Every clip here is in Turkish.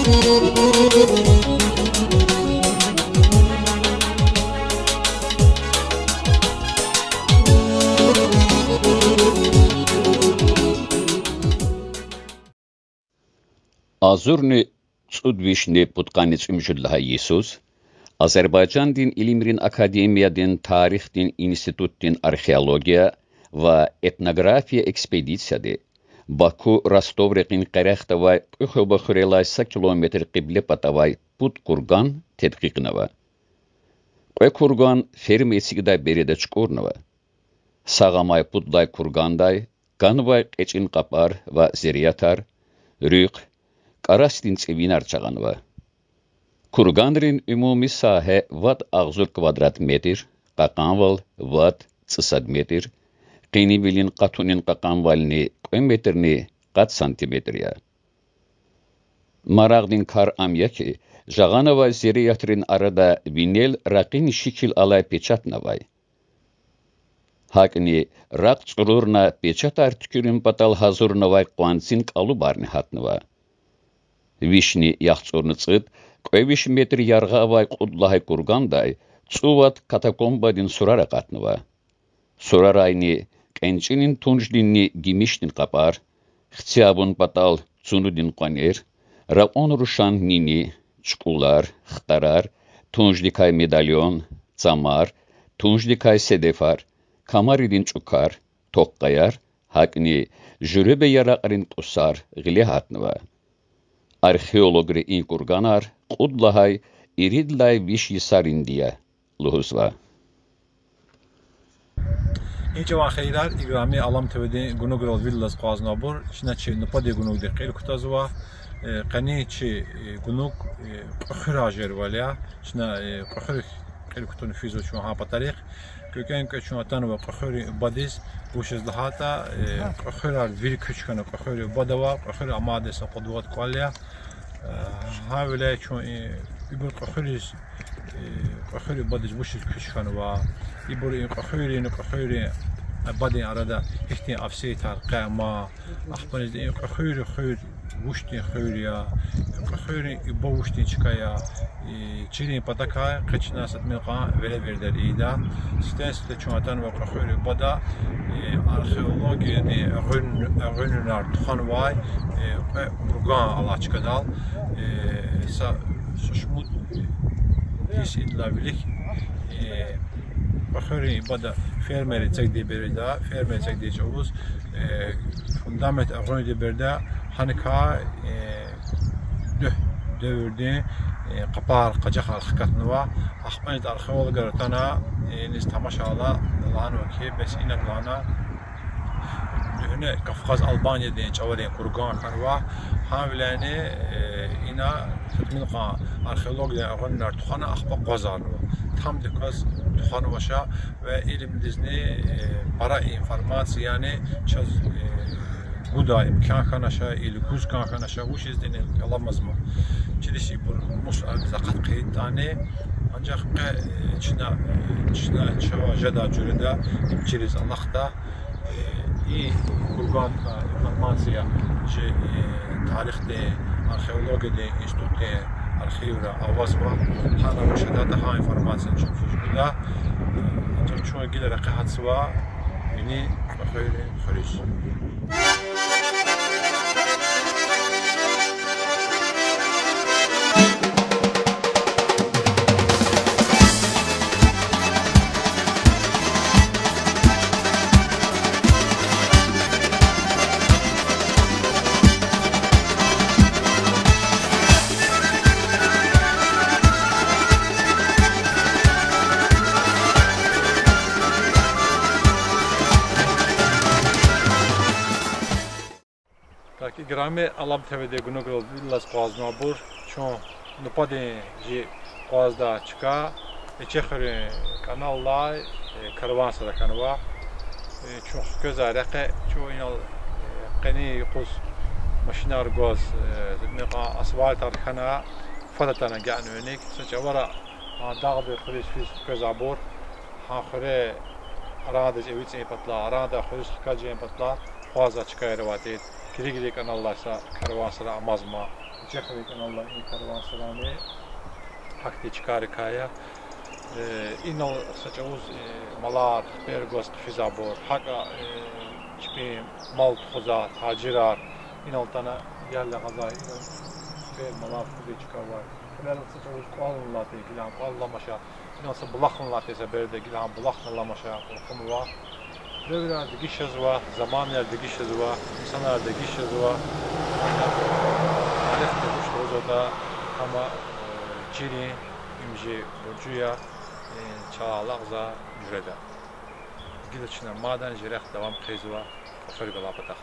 Azurni Çudvişni Putkanits Ümjüllaha Yesus, Azerbaycan din İlimrin Akademiya din Tarih din İnstitut din Arxeologiya ve Etnografiya ekspedisiyadi Baku Rostovreqin Qereqtavay Qıxoba Xurelay kilometr qibli patavay Put Kurgan tedqiqnava. Qe Kurgan ferm etsigda beride çkurnava. Sağamay Putday Kurganday, Ganvay Qeçin Qapar ve Zeriyatar, Rüq, Qarastin Çevinar çağanva. Kurganrin ümumi sahə vat ağzur kvadrat metr, qaqanval vat tsad metr, qinibilin qatunin qaqanvalni qemetrni qat santimetriya. Maraqdin kar amya ki, Jağanova Zeriyatrin arada vinel raqin şikil alay pechatnavay. Hakni raq çururna pechatar tükürün patal hazurnavay qvansin qalubarni hatnava. Vişni yaxçurnu çıt, Qeviş metr yarğavay qudlahay kurganday, çuvat katakombadin surara qatnava. Surarayni qençinin tunjdinni gimiştin qapar, xtiabun patal çunudin qaner, raqon ruşan nini, çukular, xtarar, tunjdikay medalyon, zamar, tunjdikay sedefar, kamaridin çukar, toqqayar, hakni jürebe yaraqarin qusar, gili hatnava. Arxeologri in kurganar, qudlahay, iridlay viş yisarindiya, luhuzva. Ince xeyrar igrami alam tevedi gunogrol villas qaznabur, şnaçi nupadi gunug de qil kutazwa, qaniçi gunug qxirajer valya, şna qxir qil kutun fizo şu ha patarix. Köken köçmatan ve qxir badis buşuz lahata qxirar vir küçkanı qxir badava qxir amadesa qudvat qalya. Havle şu ibur qxir badis buşuz küçkanı va ibur qxir badin arada ihtin afsitar qama ahbaniz qxir وشتي خيريا خيري بوشتي شكايا تشيرين باتاكا قتشنا ستمقا ولا بردر إيدا ستنست تشواتان وقخيري بدا arxeologiya ne rönünar txanvay burgan alaçkadal sa şuşmut his idlavilik Baxıri bada fermeri çəkdi berida fermer çəkdi çovuz fundament ağrıdı berda hanika dövrde qapar qacaq xaqatnıva axmanit arxeologlar tana nis tamaşala lan ki bes inaqlana hune Qafqaz Albaniya deyin çavadin kurgan kanva hamilani ina tutminqa arxeologlar ağrınar tuxana axba qazarnıva tam dikaz tuxanı başa ve elimizde para informasiya yani çöz Guda imkan kanaşa, ilguz kan kanaşa, bu şeyden alamaz mı? Çelişi bu musal zakat kayıt tane ancak çina çava jada cürede imçiriz Allah'ta iyi kurban informasiya şey tarihte, arxeologide, enstitüte, arxivra avaz var. Hala müşahede daha informasiya çöpüşüde ancak çoğu gelir qahatsı var. Beni xeyri. Grame alam tevede gunogrol villas qaznabur çon nupade ji qazda çıka çexre kanalla karvansara kanva çok gözaraqe çoyal qani qus maşinar gaz zmeqa asfalt arxana fadatana ganönik saçavara dağbe xris fis gözabur axire arada evitse patla arada xris xkaje patla qaza çıka ravatet Giri kanallarsa karvansara amazma Cehvek en Allah in karavansarani hakti çıkarikaya inol saçavuz malar bergos fizabor haka çipi mal tuza tacirar inol tana yerle gazay inol ber malar kuzi çıkarvar kenar saçavuz qalınlatı gilan qallamışa inol sa bulaqınlatı berde gilan bulaqınlamaşa qımva Dövrlerde gişez var, zamanlarda gişez var, insanlarda gişez var. Alefte kuşta da ama ciri, imci, burcuya, çağalaqza jürede. Gidişine maden jirek devam kıyızı var, kafir galapatak.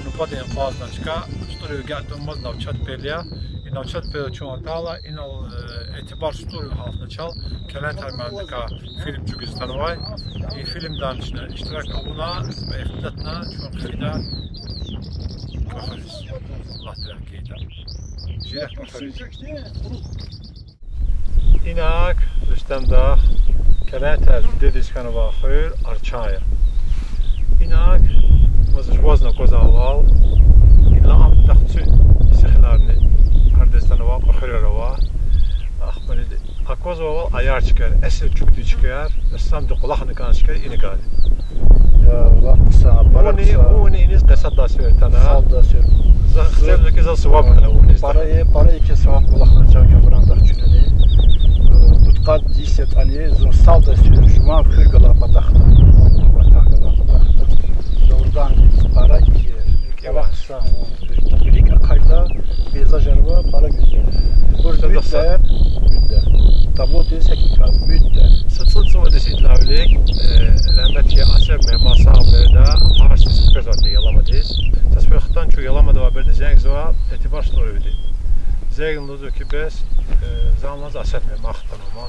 Nupad inqaznaçka sturi gatmaz navçat pelya navçat pelya çoğantala inal etibar sturi halkına çal kelen termandika film Çugistanvay filmdan iştirak abuna ve ihtidatna çok xida kafaris Allah tilakiyta jirek kafaris inak Rüstemda kelen ter dediskanva xuyur arçaya inak وزن كوزاوال إلا عم تخطي سخلارني هردستان واب آخر روا أخبرني أكوزاوال عيار çıkar esir çukti çıkar İslam da kulağını kan çıkar inigal ya vaksa parası onu iniz qasad da söyltana salda söyle zaxtevdeki za swab kana onu parayı ki swab kulağını çakıyor branda çüneni butqat 10 ali zo salda söyle şuma kırgala patakta Doğrudan para iki vaksa birlikte kayda peyzajlarva para güzel. Bu müdde tablotu sekika müdde. Sıtsız o desidlavlik rahmetli Asef Mehmet Sağbey'de Maraş Spezatı yalamadız. Tasbihtan şu yalamada var bir de zengzva etibar storuydu. Zengluzu ki biz zamanız Asef Mehmet ama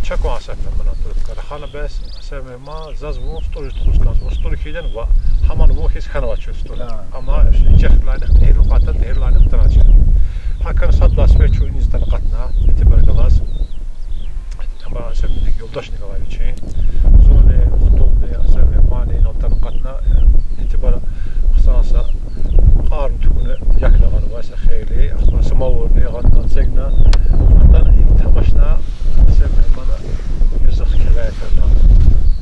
Çok Asef Mehmet tutuldu. Xana biz Asef Mehmet zazvun story tutuldu. Story kiden va haman bu his kanava çözdü. Ama cehlaydı, tehluqatı tehlaydı tanacı. Hakan saddas ve çoğun izden qatna etibar galas. Ama sevdik yoldaş Nikolayev için. Zone xutuldu Asef Mehmet'in oltan qatna etibar xsansa qarn tükünü yaklagan varsa xeyli. Ama samavur ne qatna zegna. Ondan tamaşna Asef Mehmet'e yüzük kelayetlerden.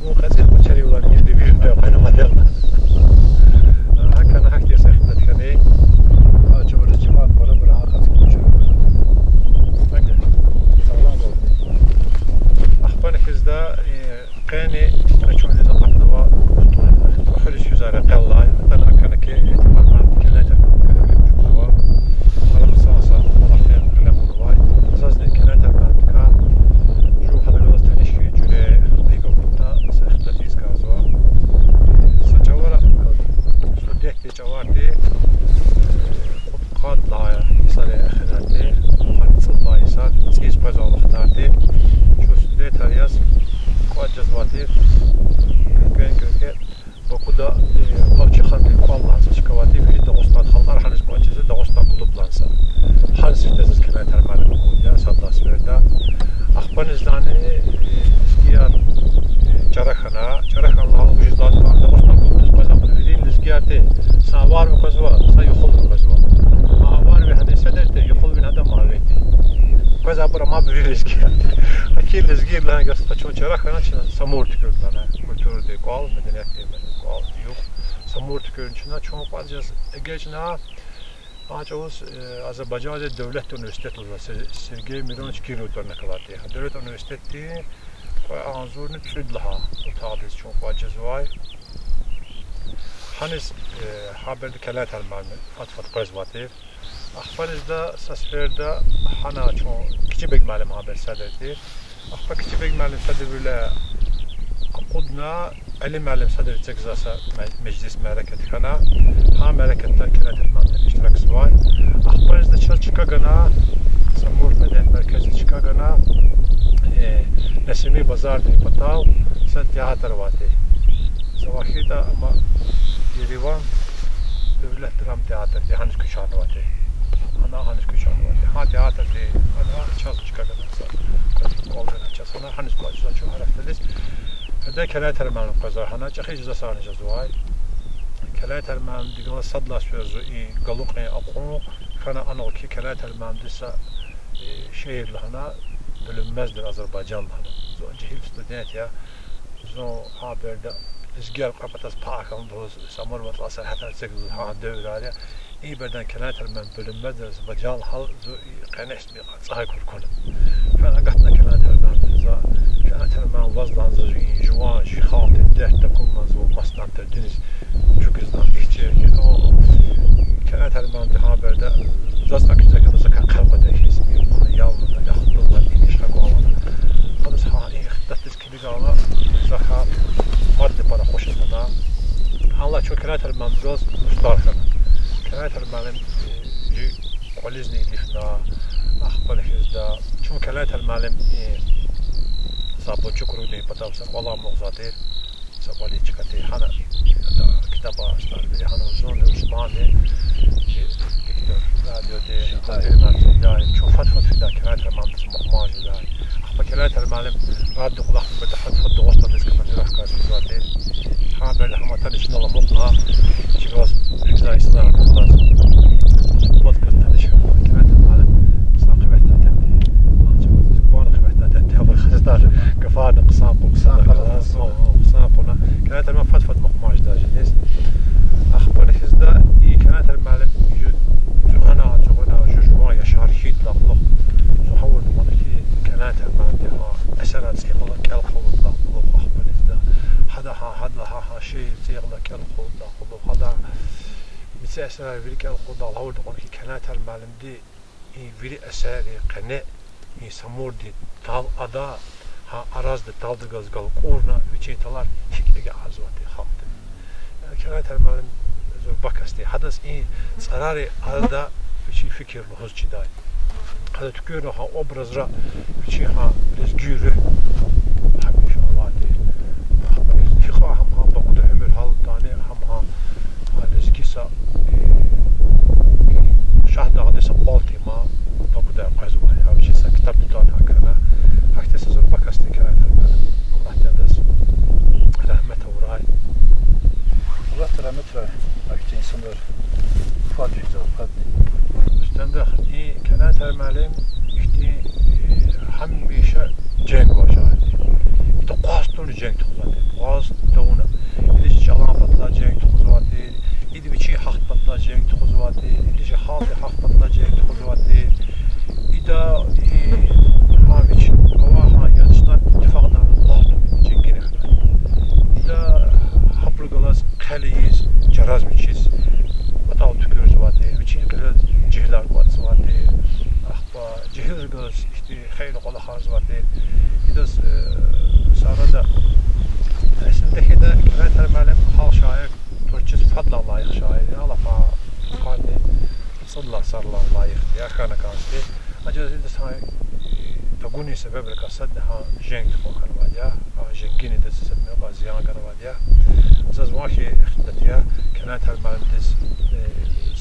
Bu qazil çariyolar yedi bir de qaynamadı. Hakan hak diye sahiplet kani. Acaba cemaat para bir hakat geçiyor. Bakın. Sağlam oldu. Ahbanekizde qani kaçon izin qatna va xurish yüzare qallay. Hatta hakan ki etibarman kelayetler va xalqsansa Allah xeyr qilib vay. Azazli kelayetler ka şu hada biraz tanışki jüre ayqopta sahiplet izgazwa. Saçavara Dehti çavarti qad laya isare xinati hatsıl la isar tsiz pazavlaqtarti şusde tariyas qad jazvati gönke bokuda avçıxanti qallan saçkavati fi Dağıstan xalqar haris qacısı Dağıstan klublansa haris tezis kelayter ma'lum ya saddas verda axban izlani istiyar Çaraxana vücudat var Dağıstan klublansa bazamını vereyim lizgiyati var mı kazva sayıxul kazva var ve hadi sederte yuxul bin adam marreti kazva bura ma bir lizgiyati akil lizgiyla gasta çon Çaraxana için samur tükürdüler kültürde qal medeniyet qal yok samur tükürünçüne çon qacız egecna Ağacımız Azerbaycan Devlet Üniversitesi var. Sergey Mironovich Kirov Dörnekavati. Devlet Üniversitesi anzurunu tüdlaha. Otağız çok vacız var. Hanis haberde kelat almanı atfat qazvati. Axbarizda sasferda hana çok küçük malum haber sadeti. Axba küçük malum sadetiyle قدنا علم معلم صدر تجزاسا مجلس مراكت خنا ها مراكتنا كانت المنطقة اشتراك سواي أخبار إذا شل شيكاغونا سمور مدن مركز شيكاغونا نسمي بازار دي بطاو سن تياتر واتي زواخيدا أما يريوان دولة درام تياتر دي هنش كشان واتي أنا هنش كشان واتي ها تياتر دي أنا شل شيكاغونا سا قولنا شاسنا هنش كوجزا شو عرفتليش هذا كلات المال قزار هنا جخي جزء صار جزواي كلات المال دقل صدلا سوزو قلوقني أقوم كان أنا وكي كلات المال دسا شهر لهنا بالمزد أذربيجان لهنا زو جهيل ستودنت يا زو عبردا إزجار قبضة باكم دوز سمر مطلع حتى تسجل ها دور عليه بدن كلات المال بالمزد أذربيجان هل زو قناش بيقطع صاحي كل فأنا قطنا كلات المال دسا كانت المال وزن زوجين جوان شي خاطر ده تكون منزو مصنع تردنس çok hızlı ihtiyaç o كانت المال ده haberde zaz akıcı kadar kalmadı kesin ona yavruda yaxtıllar iniş qavana hadi ha ixtidat kili qala zaha madde para xoşasına Allah çok كانت المال zaz mustarxana كانت المال قلزني لفنا اخبار هذا شو كانت المال صابو شكرو دي بتاوسا والله مغزاتي سوالي تشكتي حنا كتابة اشتغل بي حنا وزون عثماني دكتور راديو دي مالتي داي شو فتفت في دا كلات المعلم مخماج داي اخبا كلات المعلم رادو قلاح بدا فتفت وسط ديسك من يروح كاس وزاتي ها بلا حما تاني شنو الله مقنا جيغاز ركزاي صدار خلاص بودكاست تاني شو كلات المعلم صاقي بحتا تبدي كفانا قصامبونا كانت الماء فتفت مقماش دا جنس أخبار هزدا كانت المعلم زغنا جوجوان يشهر شيت لقلق زحول مالكي كانت المعلم ديها أسرات سيغلا كالخوض لقلق أخبار هزدا حدا لها شيء سيغلا كالخوض لقلق حدا مثل أسرات فيري كالخوض لقلق كانت المعلم دي فيري أسرات قناء سمور دي tal ada ha arazda taldı gazgal kurna üçetalar hiklige azvati haltı. Kânet hermalım zor bakasti hadas in sarari arada üçi fikir hozçiday. Hada tükürü ha obrazra üçi ha rezgürü hamiş avati. Fiqa ham ha bakuda hümür hal tane ham ha rezgisa şahda adesa qaltima bakuda qazwa ya üçi sa kitap tutan hakana Hakte zor bakasti kânet hermalım. Allah tedas rahmete uray. Allah rahmete akçe insanlar fadriza fadri. Üstünde kânet hermalım işte hamisha cenk başladı. İşte qastunu cenk tuzadı. Qastunu. İliş çalan patla cenk tuzadı. İdi biçi haq patla cenk tuzadı. İliş halde haq patla cenk tuzadı. İda haviç hava yarışlar ittifaqdan qastunu cenk gene. İda habrgalas qaliyiz jaraz biçiz. Atav tükürüz vadı. Biçi qila cihlar qatsı vadı. Axba cihirgaz işte xeyli qola xarz vadı. İda sarada aslında heda kânet hermalım hal şair Türkçe fadla layık şair. Allah fa qalbi sallallahu sarla layık. Ya kana kansti. Acaba zilde say taguni sebeple kasadne ha jenk qokan vadya. Jengini de sebne qaziyan kana vadya. Zaz vahi ihtiyatiya kânet hermalım diz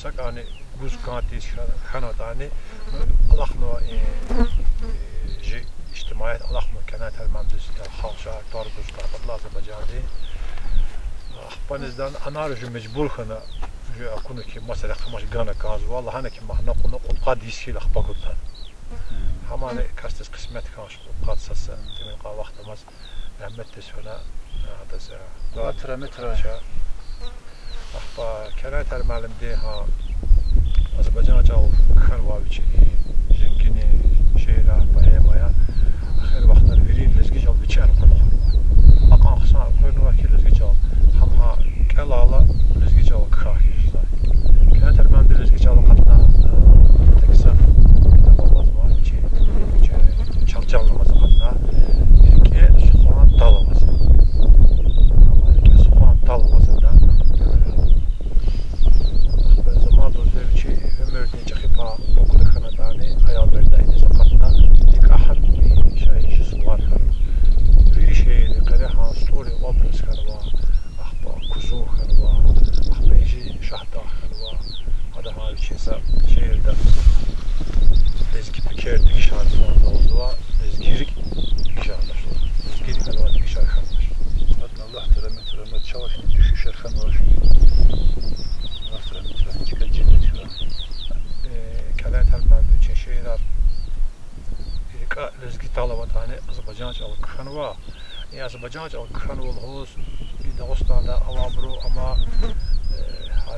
sakani guz kanti xanatani Allah no اجتماعات الأحمر كانت هالمندس كالخالشة تاربوز كابطلا زبجاندي أخبانزدان أنا رجو مجبور خنا رجو أكون كي مثلا خماش غانا كاز والله أنا كي محنا قلنا قد يسيل أخبا قلتان همان كاستس قسمت كاش قد ساسا تمين قا وقت ماز رحمتس هنا هذا سا متر أخبا كانت هالمعلم دي ها Azerbaycanca Karvavici, Zengini, Şeyra, Bayemaya, her vaxtlar verir lezgic al biçer qurxur. Aqan xsan qoynu ki lezgic al. Hamha qalala lezgic al qaxizlar. Kana termamda lezgic al qatna teksa babaz var ki çarçalmaz qatna. Ki suxan talamaz. Ki suxan talamazda zaman dozevci ömrünü çaxipa okudu xanadani ayal berdaydı qatna. İlk aham شيء صغار في شيء قريحة ستوري وابرز خلوا أخبار كوزو خلوا أخبار يجي شحطة خلوا هذا هاي شيء ده لازم بكير تكشان موضوع لازم يريك تكشان لازم يريك خلوا تكشان خلوا الله ترى تشوف شو شرخان وش الله ترى تكاد جدا شو كلام هالمال بتشيرار لزقي طالبات أنا أزبجانج أو كخنوا يا أزبجانج أو كخنوا الهوس يدرسنا لا أوامرو أما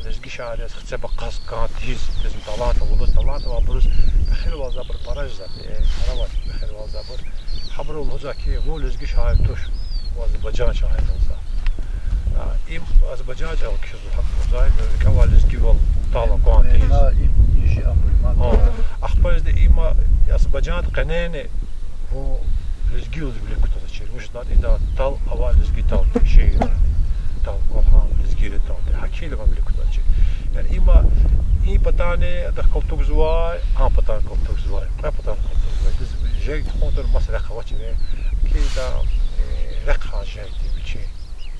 لزقي شعر خصه بقص كانت هيز لازم طلعت ولد طلعت وابرز بخير والزبر برجزة حروات بخير والزبر خبروا الهوزا كي هو لزقي شعر توش وأزبجانج شعر الهوزا إم أزبجانج أو كذا حق زايد كوال لزقي والطالع كانت هيز يجي أمر أخبار ده إما أزبجان قنانة هو لزجيوز بلكتة تشير وش دار إذا طال أول لزجي طال شيء طال قرحان لزجي طال حكي لما بلكتة تشير يعني إما بتاني دخل تبزواي بتاني كل تبزواي ما بتاني كل تبزواي جاي تكون ده المسألة خواتي ده كذا رقها جاي تبتشي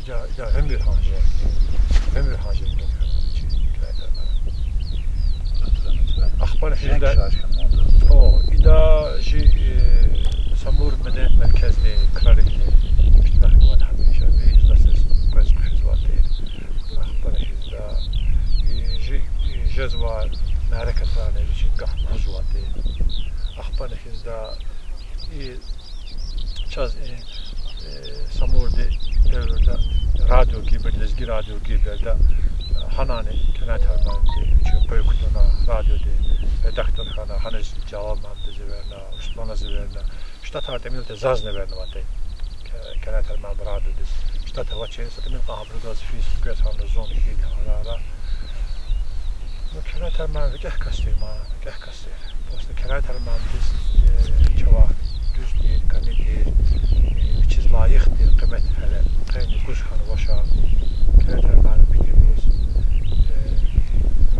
إذا همير ها جاي أخبار هذا إذا شيء سمور مدينة مركز لكرارك اشتراك وان حميشة في إجلس كويس كحزواتي أخبار هذا جزوار معركة ثانية شيء قح حزواتي أخبار هذا شاز سمور ده راديو جيبر لزجي راديو جيبر ده حناني كانت هرمانتي çünkü büyüktüğüne radyoda redaktörhana hanız cevap mamdı zıverna Osmanlı zıverna işte tartemilte zazne verna vatay kanat herman radyoda işte tavaçı satımın qabrugaz fis göshanlı zon hil harara bu kanat herman geh kastirma geh kastir posta kanat herman biz çava düz değil kanit değil biçiz layık değil kıymet hele kıymet kuşhanı başa kanat herman fikirimiz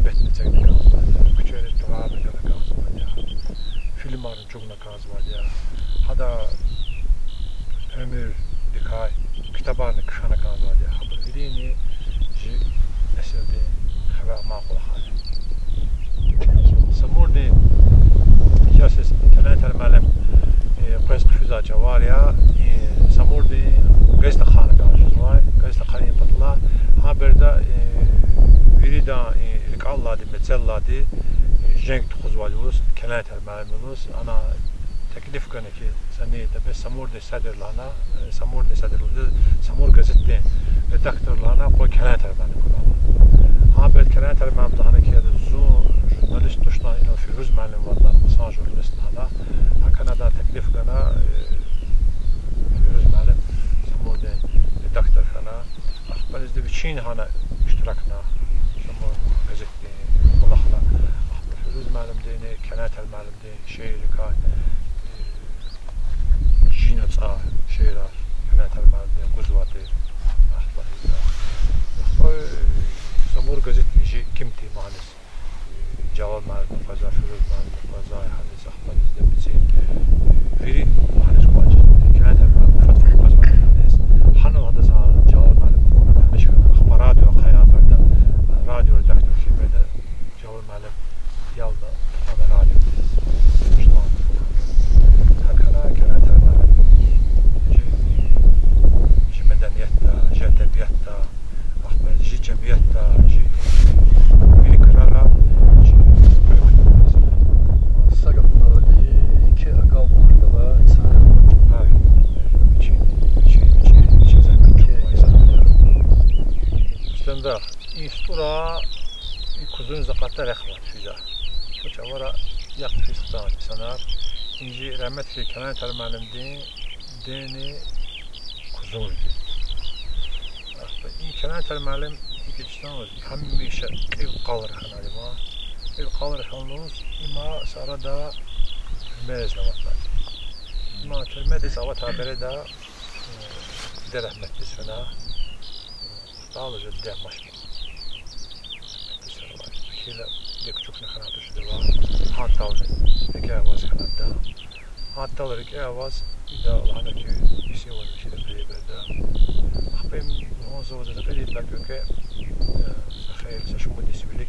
betmeyecek gaz var ya, küçüğe devam eden gaz var ya, filmlerin çoğuna gaz var ya, hada ömür dikay, kitablarını kışana gaz var ya, bu birini nesilde haber makul hali. Samur'da yaşasız kanat hermalem qeysq füza var ya, Samur'da qeysq xana gaz var, qeysq xana patla, haberde Virida Allah mesela di jenk tuzvalus kanat hermalus ana teklif kanı ki seni de Samur de sadrlana Samur de sadrlada Samur gazette redaktörlana koy kanat hermal kullanma. Ha bet kanat hermal da hani ki zu jurnalist tuştan ino Firuz Malim varlar san jurnalist hada ha Kanada teklif kanı Firuz Malim Samur de redaktör kanı akhbar izde biçin hana iştirakna Samur gazette Allah'la Firuz Malim de kanat hermal de şehirka جينات شيرار كانت المعلومة قزواتي أخبار سمور جزت يجي كمتي معنس جواب معلومة فزا فروض معلومة فزا حدث أخبار إذا بتزين فيري معنس قواجه كانت المعلومة فتح قزواتي الناس حنو هذا جواب معلومة كنا نحنش أخبارات وقايا بردا راديو ردكتور في بردا جواب معلومة يلا أنا راديو شلون هكذا كانت medeniyette, cedebiyette, cemiyette, birikirara Sakatları iki akal burada hayır, için zahmet çok var. Üstünde, istura kuzun zakatta reklam fiza. Bu çavara yakıp istan sanar. İnci rahmet ki kenar termalım dini kuzun. این کنار ترمالم هیچ نمی‌شه. همیشه القلر خناری ما. القلر خنوس ما سر دا مز نمطلع. ما ترمدی سوات هبره دا دره متسفنا. طالع جدا مشمول. تسرع. كذا يكتشف نخناتو شدوا. هات طاولة. ركيا واز خنادا. هات طاولة ركيا واز إذا الله نكى يسوي الشيء اللي بده. أخبرهم زود تقليد لكن سخيل سشمودي سبيلك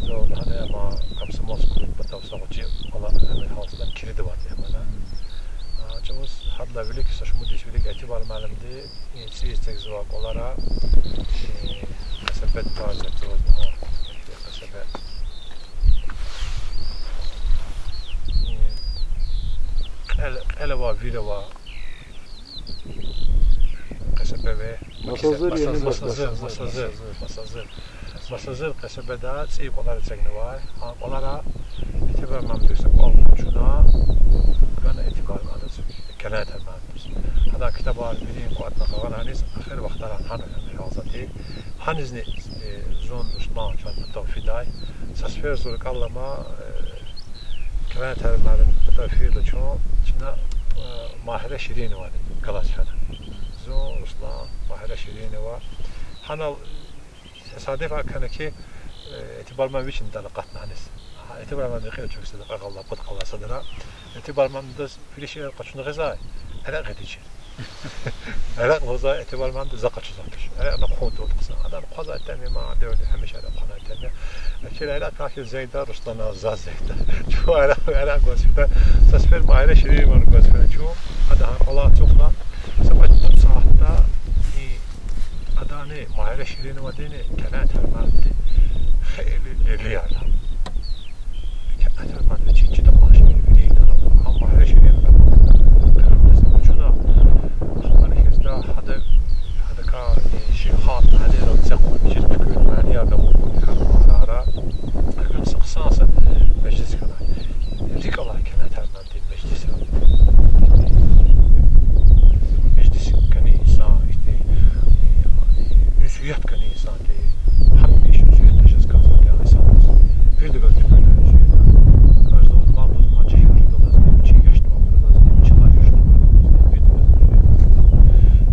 زود هنا ما كم سماس كل بتوصل وجه والله من حاصل كريد واتي همنا جوز حد لبيلك سشمودي سبيلك اعتبار معلم دي سيز تجزوا قلارا كسبت تاجر زود ها كسبت ألوا فيلوا مسازر قصبه داد سی قلار تجنوای قلارا اعتبار ممدوس قوم شنا كان اعتبار ممدوس كنات ممدوس هذا كتاب الفيديو قد نقرأ هنيز آخر وقت را هنو حاضرتي هنيزني زون رسمان شان متوفيداي ساسفير زور كلما كنات ممدوس متوفيد شون شنا ماهرة شيرين واني كلاس فنا زون رسمان ماهرة شيرين وا هنا تصادف كان كي اعتبار ما بيش ندلقات نانس اعتبار ما دخيل شو كسر دقق الله قد قلا صدرا اعتبار ما ندس في شيء قشون غذاء أنا غديش أنا غذاء اعتبار ما ندس زقش زقش أنا قوت وقصة هذا القضاء التاني ما دور همش على قناة التانية لكن أنا كاكل زيدا رشطنا زاز زيدا شو أنا قوس فيها تسفر ما هي شيء ما قوس فيها شو هذا الله توقنا سبعة ساعات أداني ما هي شيرين وديني كانت هالمادة خيل اللي يعلم كانت هالمادة شيء جدا ماشي بدين هم ما هي شيرين كلام بس شونا أخبار كذا هذا كا شيء خاص هذا لو تسقون شيء تكون معنيه بموجود كلام هذا لكن سقساسة مجلس كنا ذيك الله كانت هالمادة مجلس سويت كان إنسان تي هميش سويت نشز كذا يا إنسان في دقة تقول له سويت أجل ما بز ما جيه رجل لازم يمشي يشتغل لازم يمشي لا يشتغل لازم في دقة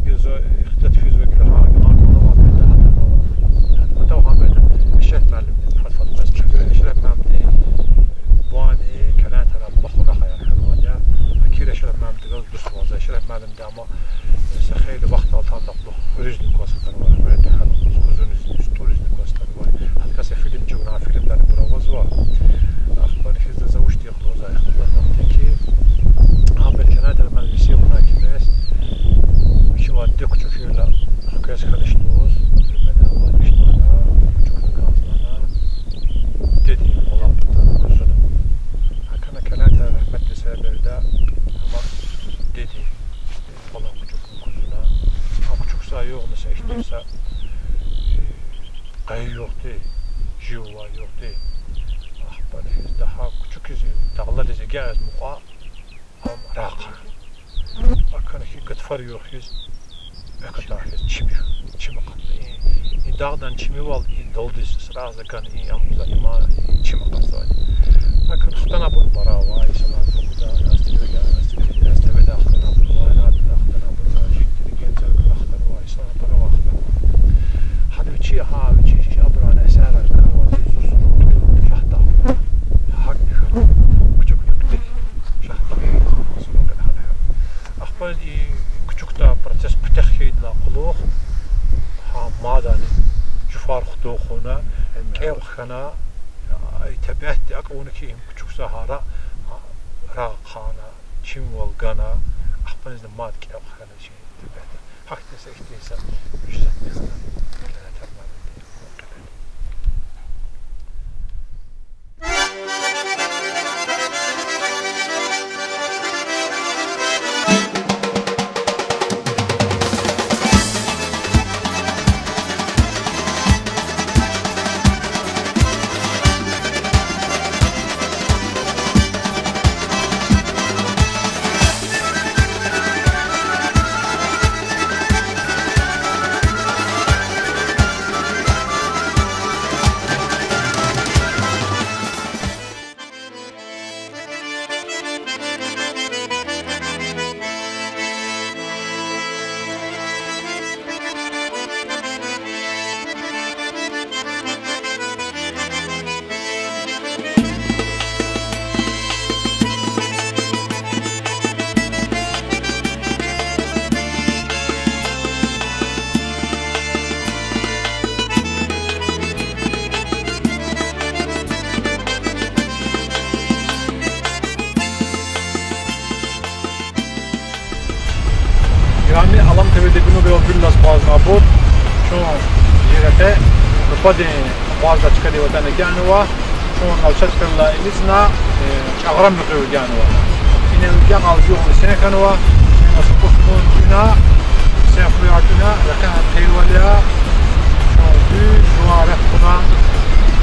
يزا اختلت في زوج لها عن الله هذا حتى وهم بيت الشيخ معلم فضفض بس الشيخ معلم بواني كانت أنا بخورة خير حلوانيا أكيد الشيخ معلم تقول بس وزا الشيخ معلم دعمه سخيل وقت أطلع نقله ورجل كوسة كانوا فيلم جغرافي فيلم دار براوزوا أخبار كذا زوجتي خلاص أخبار نقطتي هم بالكندا لما يصير هناك ناس شو أديك تشوفي لا كاس خلش نوز المنا هو مشتانا وشوفنا كاسنا تدي والله بطل كوزنا هكذا كندا رحمة السبب ده أما تدي والله وشوفنا كوزنا هم وشوف سايو نسيت سا قيوتي جوا يوتي أخبار هذا حق شكل تغلط جاهز مقا هم راقة أكن كي قد فريو خيز أكتر خيز شمي قطع إن داغدان شمي وال إن دولدز سرازة كان إن يوم زي ما شمي قطع أكن خطنا بالبراوة يسمع فوقدا استبدا خطنا بالوانا خطنا بالواجي تريجين زرق خطنا ويسمع براوة خطنا هذا بتشي ها بتشي أبرانا سارة كتشكتا بروسيس بتخيد لقلوخ ها ماداني جفار خطوخونا كيف خنا تبعت أكونكي كتشكتا هارا راقانا تشيم والغانا أخبار إذا ماد كيف خنا شيء تبعت حكتي سيكتيسا جزء نخنا كانت هالمادة گرامی علم تبدیل کنو به بیلاس باز نبود چون جیرته بپادی باز داشته وطن جانوا چون نوشت کلا ایزنا اغرام نقول جانوا اینه میگم آویزو سنه کنوا اسپوس کنینا سفریاتنا لکن تیروالیا چون دو جواره کنا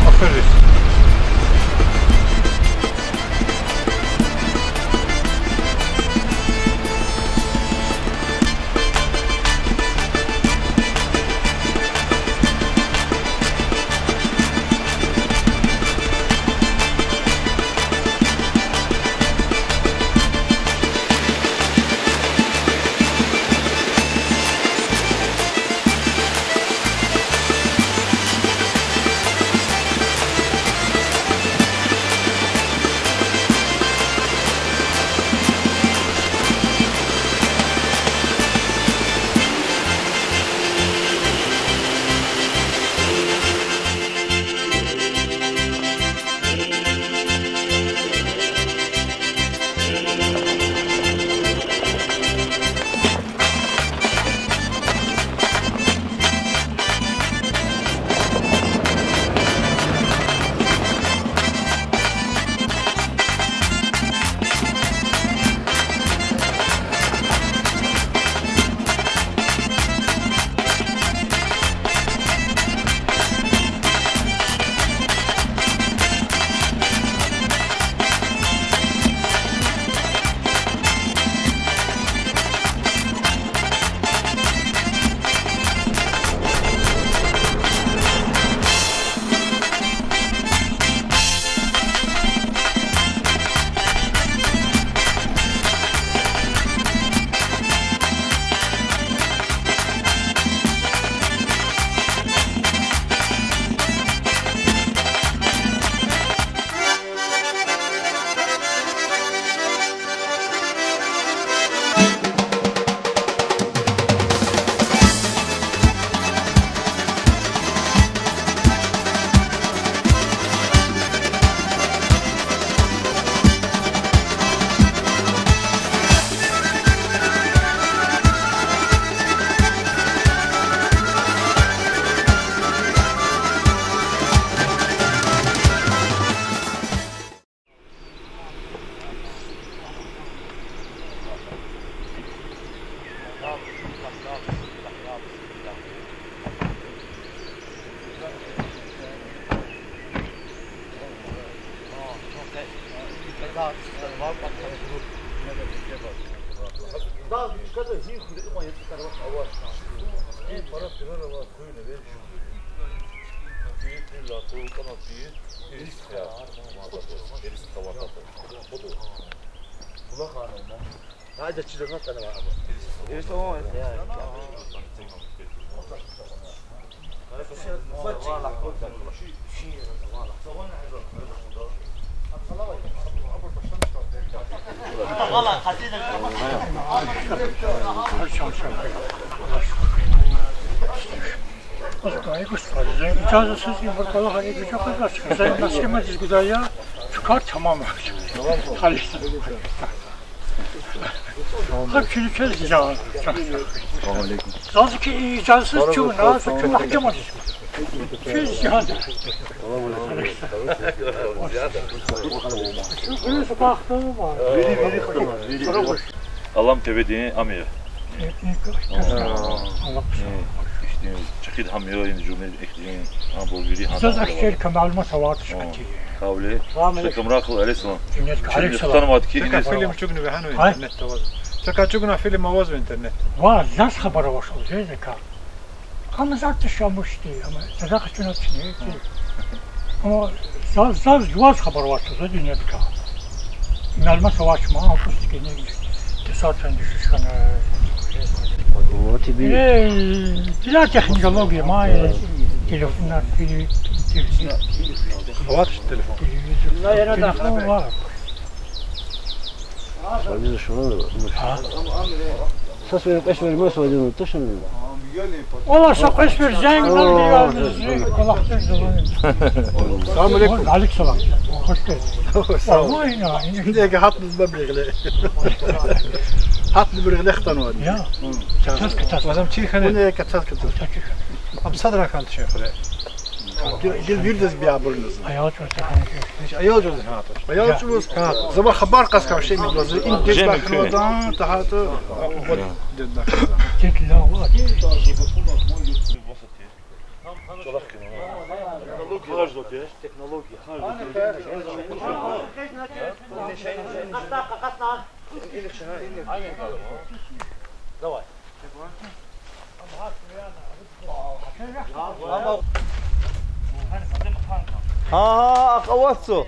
آفریس هذا تشيل النص انا معه ايش هو والله خلينا İcazəsiz yumurtalı hani bir çok az çıkıyor. Sen nasıl yemediz güzel çıkar tamam. Çalıştın. Hep çürükez icazı. Nasıl ki icazsız çıkıyor, nasıl ki mahkemesiz. Çürük icazı. Şurası baktığım var. Veri. Allah'ım tebediğini amıyor. تأكيد هم يوين جمل إكدين عم بقولي هم. أستاذ أكثر كمعلومات سواد شكتي. قولي. شكرا مراقب أليسون. عليك سلام. تكا فيلم شغنا بهانو إنترنت توازن. تكا شغنا فيلم موز إنترنت. واز ناس خبر وصل زي ذكاء. أما زاد الشاموشتي أما صدق شنو تشني. أما زاد جواز خبر وصل زي الدنيا ذكاء. معلومات سواد ما أفرست كني. تصادفاً düşüşken. لا تكنولوجيا ما تليفونات خواطش التليفون لا يا داخل واقف هذا شغل تصوير قشور ما سوينا تشن والله سوق قشور زين والله السلام عليكم عليك السلام خوش السلام عليكم حط المبلغ حط برغلختن وادي يا كتات لازم تشي خلي هنا كتات ام صدرك انت شيخ خلي ديل بيردز بيعبرنز ايوه شو تفهم ايوه جوز هاتش ايوه شو زمان خبار قسكم شيء من جوز انت جيت باخ رمضان تحت كنت لا واحد ها قوصو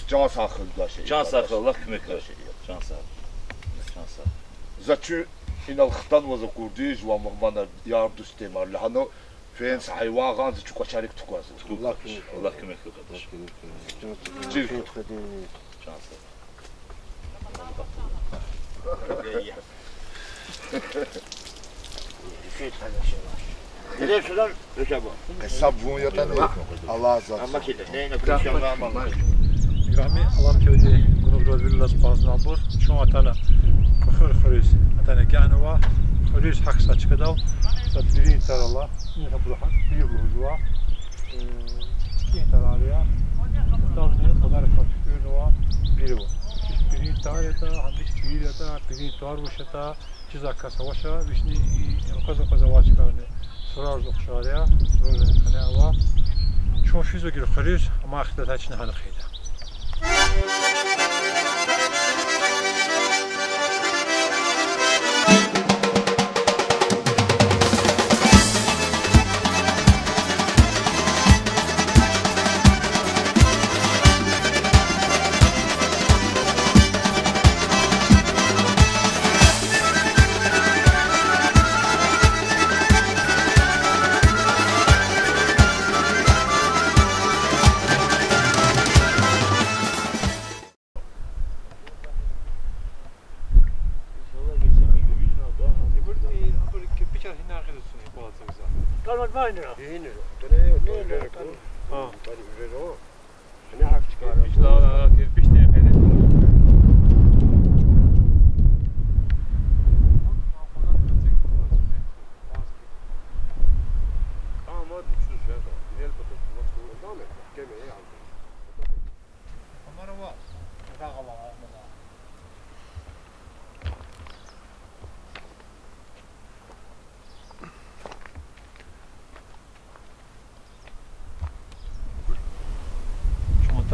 Can sakın da şey. Can sakın Allah kime karşı. Can sakın. Can sakın. Zaten inal xtan vaza kurdiş ve mağbana yardı istemar. Lahano fen hayvan ganz çok çarık tukaz. Allah kime karşı. Can sakın. Hesap bunu yatan Allah azze. Ama kide neyine kuşam ama. Grami alam köyde bunu rozvillas baznabur. Şu atana khuriz. Atana ganwa khuriz hak saç kadav. Satiri tarala. Ne kabruhat bir huzwa. İki taralaya. Tavni kadar kaçıyor bir bu. Biri tareta, hangi biri ta, biri tar boşata, çizak kasavaşa, vişni kaza kazawaç karne. Sorar zokşarya, böyle hani ama çok füze gir khuriz ama axlat açını hani xeyda.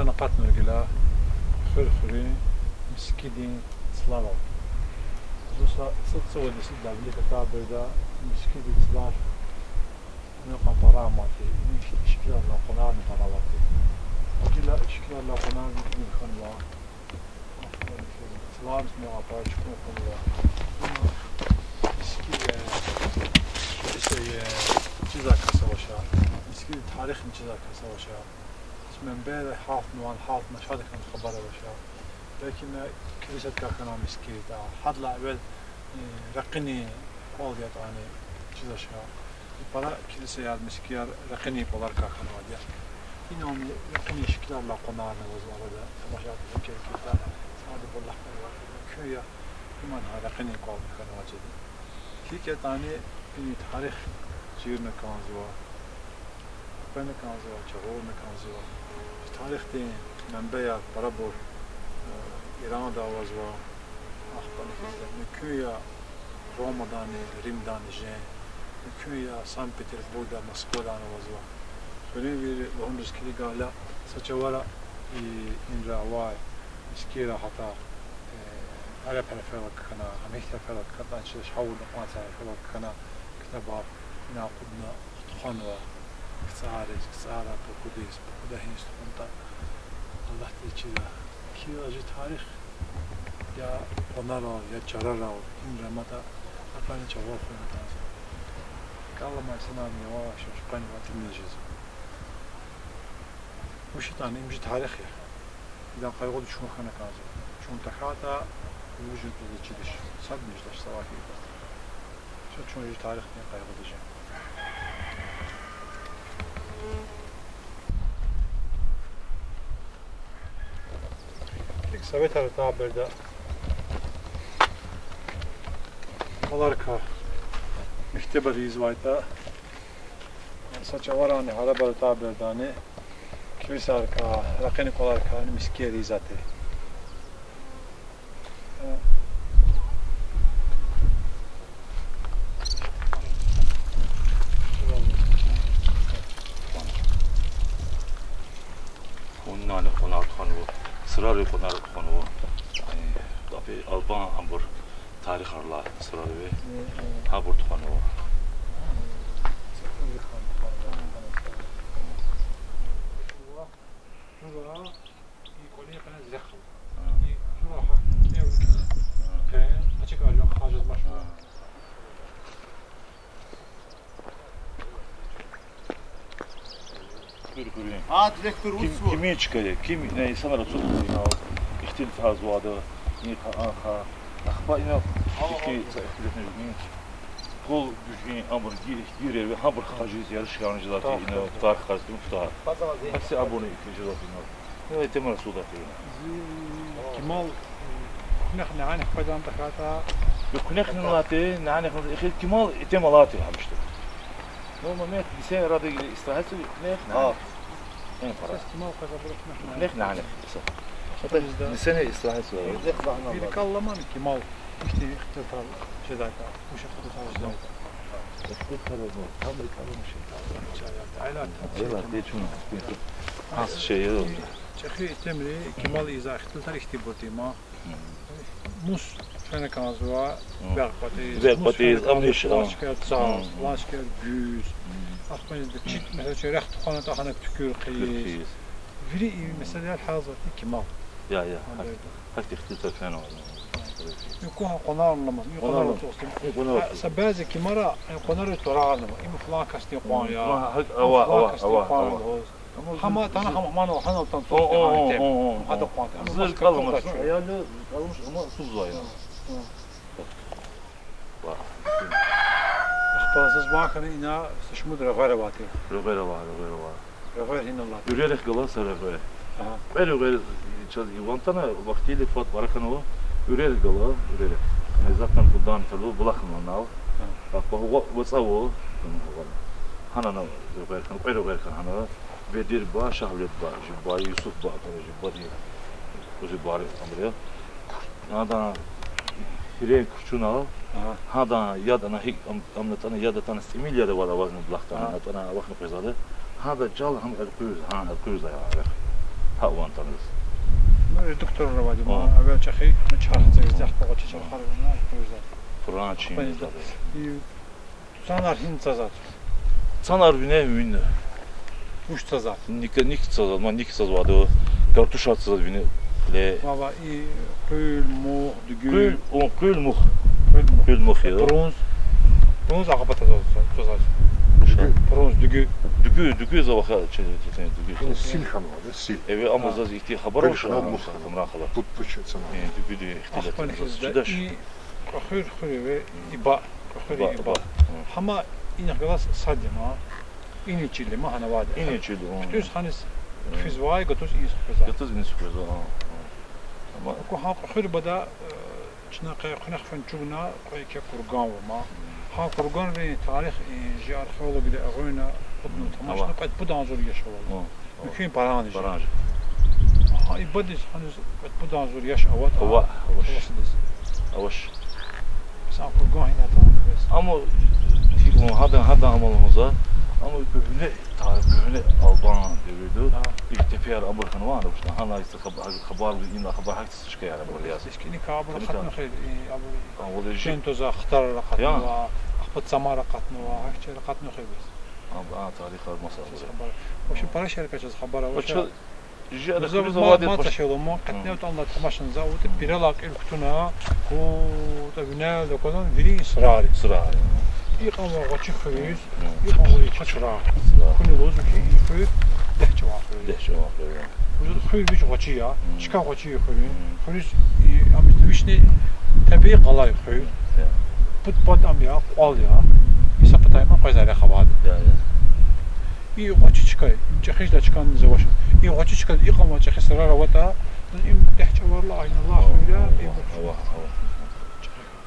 أنا قاتنا قلا خرخري مسكيدين سلامة زوسا صد سوى دي سيد لابلي كتابة دا مسكيدين سلار نقا براماتي إشكال لا قنار نقراباتي قلا إشكال لا قنار نقوم خنوا سلار نقا باش نقوم خنوا مسكيدين چیزا كسوشا مسكيدين تاريخ چیزا كسوشا من بعد حاط نوان حاط مشهد كان خبره وشا لكن كنيسة كان مسكيت حد لعبل رقني قاضيات عني كذا شا برا كنيسة المسكير رقني بولار كان وادي إنهم رقني شكل الله قنارنا وزوار ده مشهد كذا كذا هذا بالله كويا كمان هذا رقني قاضي كان وادي كي كتاني في تاريخ جيرنا كان زوار بنا كان زوار شغلنا كان زوار تاريخ دي منبع برابر إيران داوزوا أخبار نكويا رمضان رمضان جن Köya, Sankt Petersburg'da, Moskova'da anavazwa. Böyle bir Londra'daki gala saçavara inravay, iskira hata على فرق كنا هميت فرق كنا نشيل حول ما تعرف فرق كنا كتاب ناقدنا خنوا كسارة بقديس بقدهيس تقنطا الله تيجي كي أجي تاريخ يا قنارا يا جرارا إن رمضا أفاني جواب في المدرسة قال ما سنامي واش شبان واتنجز وش تاني مش تاريخ يا إذا قايقود شو خنا كازو شو تخاطا وجود الجدش صد مجدش صواكي شو يجي تاريخ من قايقود جا كيك سويت على تعبر ده مالاركا مختبر يزوايتا saçavarani harabar taberdani kivisarka rakeni kolarka miskeri zate Ondan konar konu, sırarı konar konu. Tabi Alban Hamburg tarih harla sırarı ve Hamburg konu. Kimi çıkıyor? Kim ne insanlar oturuyor? İhtilaf azvadı. Ni aha. Akhbayna. Ki ihtilafın kol düşün amur girer ve Hamburg haciz yarış yarıncılar yine tarih karşısında tutar. Hepsi abone ikinci zaten. Ne temel sudatı. Kemal نحن عن قدام تخاطا بكونخ نلاتي نحن اخذ كمال اتمالاتي همشت نو ما بيسير راضي استراحه نخ نخ كمال قدام نخ نحن نسنه استراحه يتكلم عن كمال مش اختطال شدايتا مش اختطال شدايتا Nasıl şey yok. Çeşitli temri Kemal izah etti ihtibati ma. Mus fena kanzua berpatiz amniş başka tsal başka güz. Aslında çit mesela şerh tuğana tahana tükür qiyis. Veri mesela hazati Kemal. Ya hakikaten ihtibati fena. يكون قنار لما يقنار توصل سبازة كمرة قنار ترى لما إما فلان كاستي قوان يا حما تنا حما ما نو حنا تنطق هذا قوان زل كلمة يا لا كلمة ما سوزايا أخبار زباكنا إنا سشمود رغير باتي رغير هنا الله يريدك خلاص رغير رغير شادي وانتنا وقتي اللي فات بركنا Ürel gala, ürel. Zaten buradan talu bulakman al. Bak bu wasawo. Hanana verkan, oyro verkan hanana. Vedir ba şahlet ba, ba Yusuf ba, ba diye. O bari amraya. Nada hire küçün al. Hada yadana hik amnatana yadana similyar var avazın bulaktan. Atana avakın pezadı. Hada cal ham alkuz, han alkuz ya. Ha wantanız. دكتور روادي ما أول شيء نشرح زيادة بقى تشرح خارجنا كويس. فرانسي. Sanar hintazat. Sanar bine ünlü. Uç tazat. Nik tazat, man nik tazat vardı. Kartuş atsız bine. Le. Baba i kül muh dügül. Kül muh ya. Bronz akaba tazat. Bronz dügü zavaka çetin dügü. Sil kanı sil. Evet ama zaz ihti haber olmuş. Kamran khala. Tutmuş sana. Dügü de ihtilat. Khir ve iba. Hama inaklas sadima. İniçili ma hana vade. İniçili. Tüz hanis fizvay gatuz is fizvay. Gatuz is fizvay. Ama ku ha khir bada çna qnaq fan çuna qoy ke kurgan ma. Ha kurgan ve tarih ji arxeolog ile agona qudnu tamaşna qad budan zor yaşaval. Mümkün paranj. Ha ibadiz hanis qad budan zor yaş avat. Avaş. Akıl gahine tamam. Ama hada amalımıza ama böyle böyle Alban diyordu. İlk teper Amerikan vardı işte. Hala işte haber yine haber haksız çıkıyor yani böyle yaz. Eski nikabı katna khayr Ama o da Şentoza xtar qatna va axbat samara qatna va hakçer qatna khayr. Ama tarih masal. Вообще пара şirketçiz habara. Вообще جاء زود ما تشيلوا ما قتنا وطلع تماشن زاوت بيرلاك الكتنا وتبنا لكذا فيري إصراري يقام وقتش خيز يقام ويتشرع كل روز كي يخير دهش واقع وجود خير بيش وقتشيا شكا وقتشي خير أم تبيشني تبي قلاي خير بود أميا قاليا يسافر ما قيزاري خباد iyi açı çıkay. Çekiş de çıkan zavaş. İyi açı çıkay. İkam açı xisrara vata. İm tehçe varla aynı Allah öyle. Hava.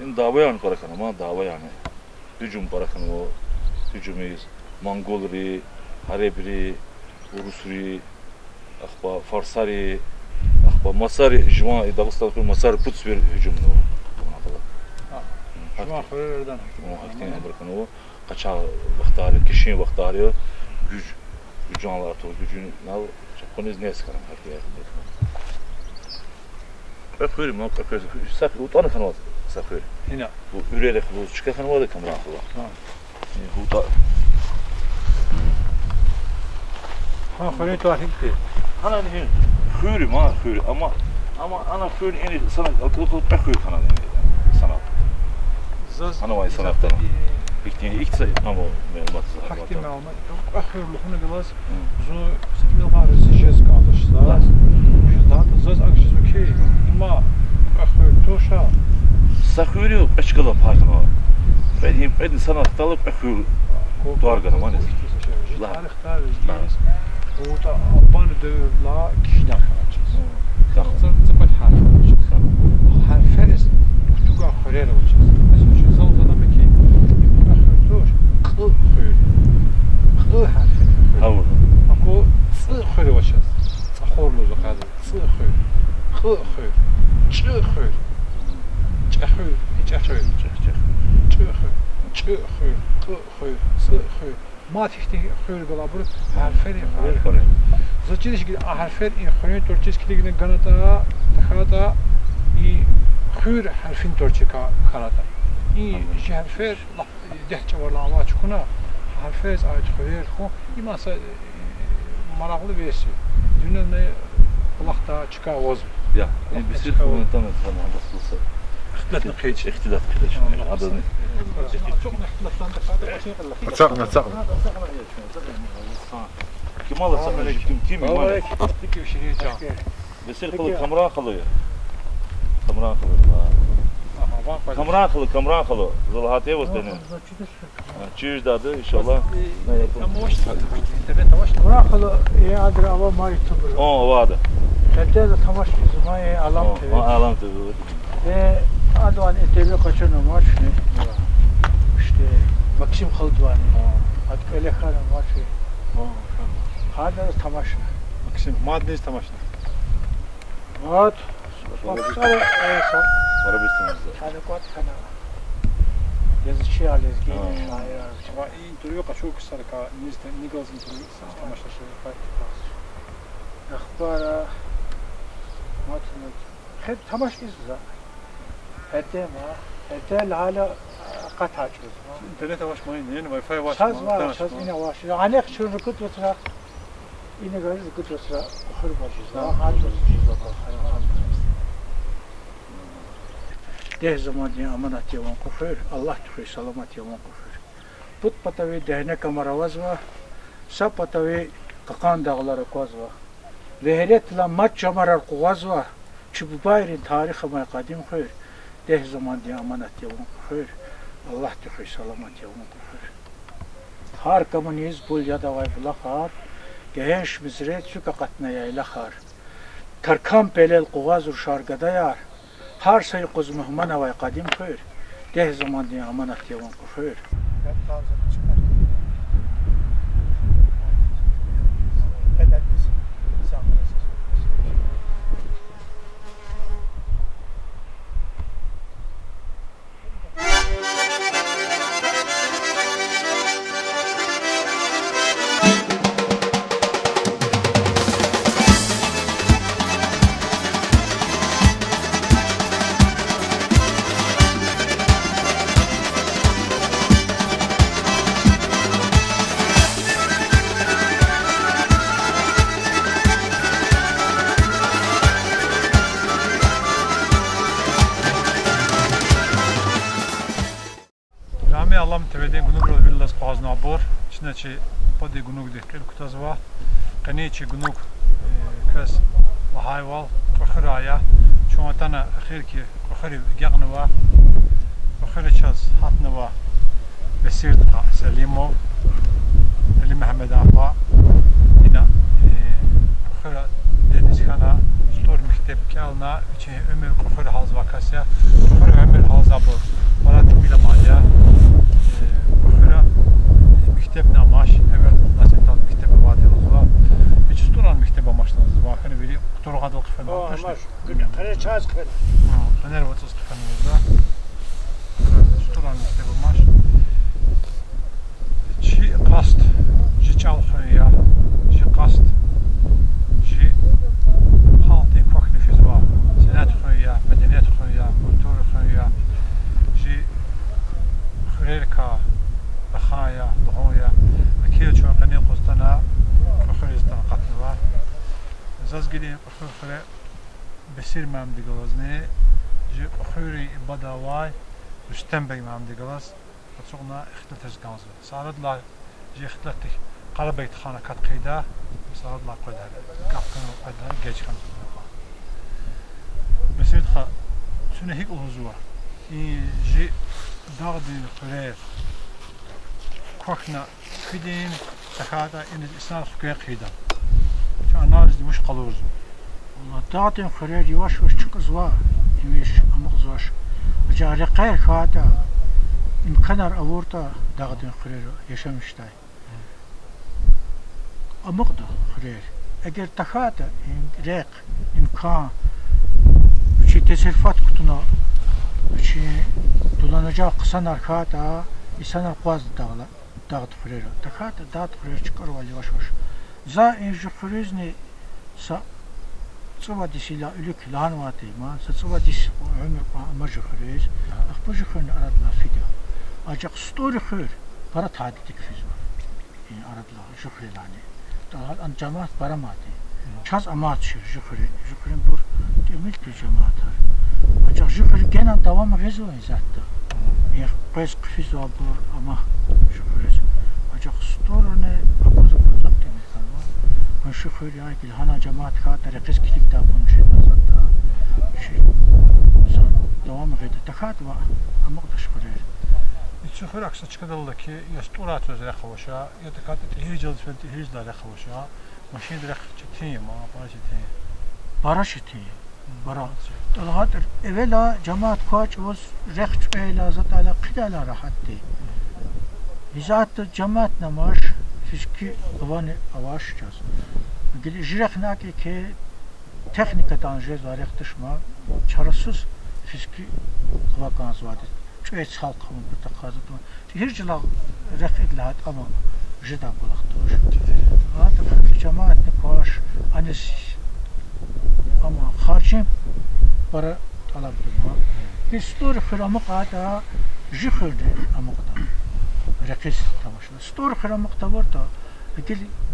İn davayan parakan ama dava yani. Hücum parakan o. Hücumiz. Mongolri, Harebri, Rusri, akba Farsari, akba Masari, Juma Dağıstan'ın Masari puts bir hücum o. Juma xörlerden. O hakikaten parakan o. Kaça vaktarı, kişinin vaktarı. Gücü anlatır, gücünü çok konuz ne sıkarım hakikaten. Bakıyorum ama bakıyorum. Sakı utanı kanal sakı. Hina. Bu ürele bu çıkan kanal da kamera var. Ha. Bu da. Ha xörü tuhafti. Ana ne? Xörü ma xörü ama ana xörü en sana akıl bakıyor kanal yani sana. Zaz. Ana vay sanattan. İlk sayı ama malumat. Hakti malumat. Axır luxunu glas. Zo stimil qarız jez qardaşlar. Daha zaz akşız okey. Ama axır toşa. Sakürü açıkla parkın o. Ben sanat dalıp axır doğarganı var. Tarixtar izleriz. O da Alban dövrla kişiden kalacağız. Tamam. Zıbat harferiz. Kutuga xörel olacağız. Mesela zalzala meki. Xı harfi. Havur. Ako sı xörü olacağız. Xorlu zakadı. Sı xör. Xı xör. Çı xör. Çı xör. Hiç xör. Çı xör. Çı xör. Xı xör. Sı xör. ما تحتي خير قلابر حرفين خير زوجيش كده حرفين إن خير تورتشيس كده كده غناتا تخاتا إي خير حرفين تورتشي كخاتا إي حرفين ده جوار لعوات كنا حرفين عاد خير خو إما س مراقل بيسي دنيا ne kulakta çıkavoz ya bir sürü konudan zaman nasılsa اختلاف قيد اختلاف كده adını çok اختلافlandık نتساق kim alırsa kim iman Peki bir şey diyeceğim. Mesela kılı kamera kılıyor. Kamera kılı. Zalhatiye bas deniyor. Çiğiz dadı inşallah. Ama hoş internet hoş. Bırakılı iyi adre ama mari tubur. O vardı. Hatta da tamaş izmaya alam tebe. Alam tabii. Ve advan etebe kaçanı var şunu. İşte Maksim Khaldwani. At Elekhana var şey. Hada tamaş. Maksim madde tamaşna. Vat. Baksana son. Arabistan. Hadi kot kana. Yazıcı alez giymiş şair. Ama iyi duruyor kaçıyor kısarka Nigaz'ın duruyor tamaşa şey fark. Akhbara matnu. Hep tamaş izza. Hatta hala قطع جزء. İnternet başmayın yani Wi-Fi var. Şaz var, şaz yine var. Yani şunu kutusra yine görürüz kutusra hırmacız. De zaman diye amanat yaman kufur. Allah tuhu selamet yaman kufur. Put patavi dehne kamaravaz var. Sap patavi kakan dağları koz var. Vehelet la mat çamarar kuvaz var. Çububayrin tarihi may kadim kufur. De zaman diye amanat yaman kufur. Allah tuhu selamet yaman kufur. Har kamuniz bul ya da vay bulakar. Geheş mizret su kakatna yayla har. Tarkam pelel kuvaz urşargada yar. Har sayı kuz muhmana vay kadim kufur. De zaman diye amanat yaman kufur. Allah'ım teveden günü bir villas pazna bor. İçine çi padi günü dikil kutazva. Kani çi günü kas lahayval kıraya. Şu atana ahir ki kırı gağnıva. Kırı çaz hatnıva. Besir Selimov. Ali Mehmet Afa. Yine kırı denizkana stor mektep kalna. İçi ömür kırı haz vakasya. Kırı ömür hazabı. Baratık bile malya. Kırı mektep namaş. Evvel nasetal mektebe vadi oldular. Hiç storan mektebe maşlanızı var. Hani biri kuturgadıl kıfırma. Amaş. Kare çaz kıfırma. Fener vatsız kıfırmamızda. Storan mektebe maş. Çi kast. Çi çalkıya. Çi kast. Çi haltı kvak nüfuz var. Senet kıya. Medeniyet kıya. Kültür kıya. Çi خيركا بخايا ضهويا أكيد شو قني قصتنا أخرجتنا قتلوا زاز قديم أخر بسير مام ديجلازني جي أخري بداواي رستنبي مام ديجلاز فتسوقنا اختلتش جانزو صارت لا جي اختلتك قربيت خانة كات قيدا صارت لا قيدا قافكن قيدا جيش كان بسير خا شنو هيك الهزوة جي داغدي قرير كوخنا خدين تخاطا إن الإسلام خكين خيدا شو أنالز دي مش قلوزو والله داغدي قرير يواش وش تقزوا يميش أمغزوش وجاري قير خاطا إمكانر أورتا داغدي قرير يشمشتاي أمغدا قرير أجر تخاطا ريق إمكان وشي تسرفات كتنا وشي dolanacak kısa narkata insanlar kuaz dağıt fırera takata dağıt fırera çıkar var yavaş yavaş za enjü fırızni sa sıva dişiyle ülük lan vatı ma sa sıva diş ömür pa amacı fırız akbıcı fırın aradla fidya acak story fır para tadidik fiz var yani aradla jüfrilani dağıt an cemaat para mati çaz amat jüfrin bur demil ki cemaat acak jüfri genen devam rezo zaten قيس قفيز وابور أما شكرز أجاق ستورنا أقوز بردق تمثالوا من شكر يعني كل هنا جماعة خاطر قيس كتير تابون شيء نزلتا شيء دوام غير تخاطوا أما قد شكرز شكر أكثر شكرا لك يستورات وزرق خوشا يتكاد تهيجل فنت تهيج لا خوشا ماشين درق تين ما بارشتين برا طلعت evvela cemaat kaç var reht beyla zat ala qidala rahattı bizat cemaat namaz fiski avani avaşacağız gel jirahna ki teknikatan jezar rehtişma çarasız fiski vakans vardı çöğe halkım bu takazıtı hircila rehtlat ama jida bulaktır hatta cemaat ne kaç anis ama harcım para talep ediyor. Histor xiramak ada jixirdi amakta. Rekis tamaşla. Histor xiramak tavarda.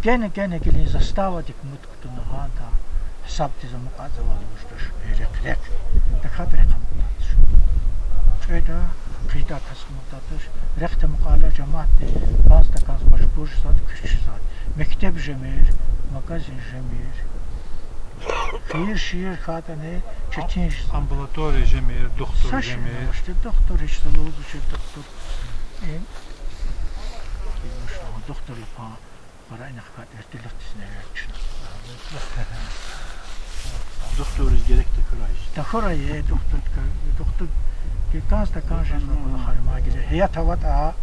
Gene gelin zastava dik mutkutuna hada hesap dizamak ada varmıştır. Rek. Takat rekamatadır. Şöyle qida kasmatadır. Rekte mukala cemaat bazda kas başbur zat küçük zat. Mektep jemir, magazin jemir. Şiir xatane çetin ambulatoriya jemir, doktor jemir. İşte doktor işte oldu şey doktor. Doktor pa para ina xat erteleftisine yapçın. Doktoruz gerekti kurayız. Taxoraya doktor ki kasta kanjın bu harma gele. Hayat havata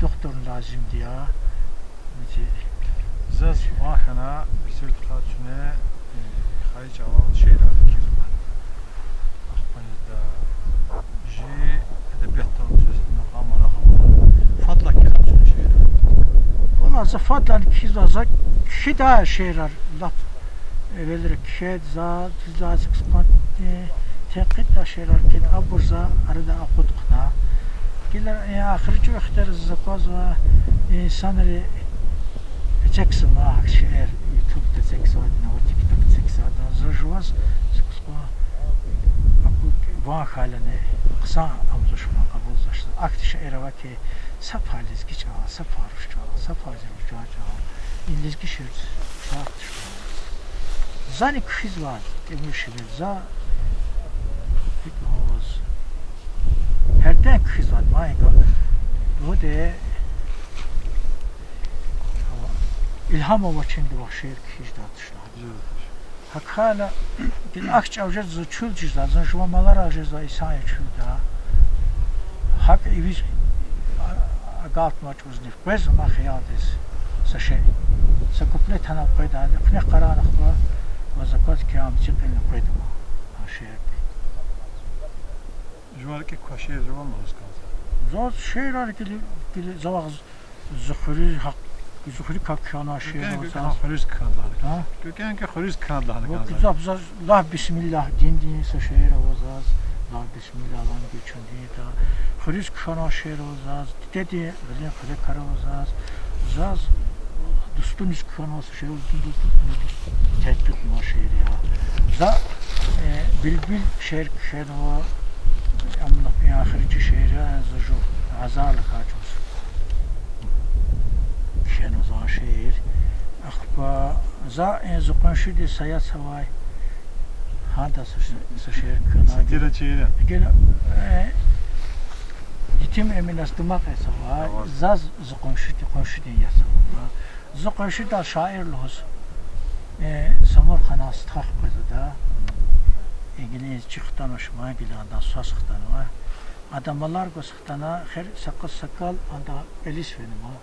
doktor lazım diye. Zaz vahana sertifikatüne خارج عوض شيء لا كيزمان أخبرنا جي إذا بيحترم سياسة المقام رغم فضلك كيزمان شيء والله زفضل كيزمان كدا شيرر لا verir ked zaz kısmat tekit şerer ked aburza arada akut qna killer ya akhircu ikhtar zakaz ve insanları çeksema şeer YouTube'da çeksema زوجواز سكسوا أكو وان خالنا قصا أمزوش ما قبول زشت aktiş erava ki sapaliz giç al, saparuş al, sapaliz uçağı al. İngiliz kişi şartış. Zani kız var, demiş za hoz. Herden kız var, mayga. Bu de ilham ovacın da şehir kız da atışlar. Hakala bir akç avcı zıçul cizazın juvamalar avcı İsa'ya çulda. Hak eviz galt maç uznif. Bez ma xiyadis. Saşe. Sakupne tanab qayda. Qne qaran xwa ve zakat kıyam çıqın qayda. Şehir. Juvarki koşer juvam mozkaz. Zat şehirler ki zavaq zuhuri hak zuhuri kakana şehir olsa. Xoriz kanlar. Ha? Gökən ki xoriz kanlar. Zat Allah bismillah din şehir olsa. Allah bismillah lan geçindi da. Xoriz kana şehir olsa. Dedi bilin xile kara olsa. Zaz dostunuz kana şehir olsa. Tedbir ma şehir ya. Za bilbil şehir kena amma fi ahirci şehre zuju azarlık acımız. Kena za şehir. Akba za enzukan şidi sayat savay. Hada şehir kena. Dire çeyre. Gel Yitim emin astımak savay. Zaz zukan şidi yasavay. Zukan şidi şair lohuz. Samur khanas takh koydu. İngiliz çıktan hoşuma gilandan sosqtan var. Adamlar qosqtana xer sakal anda elis benim ha.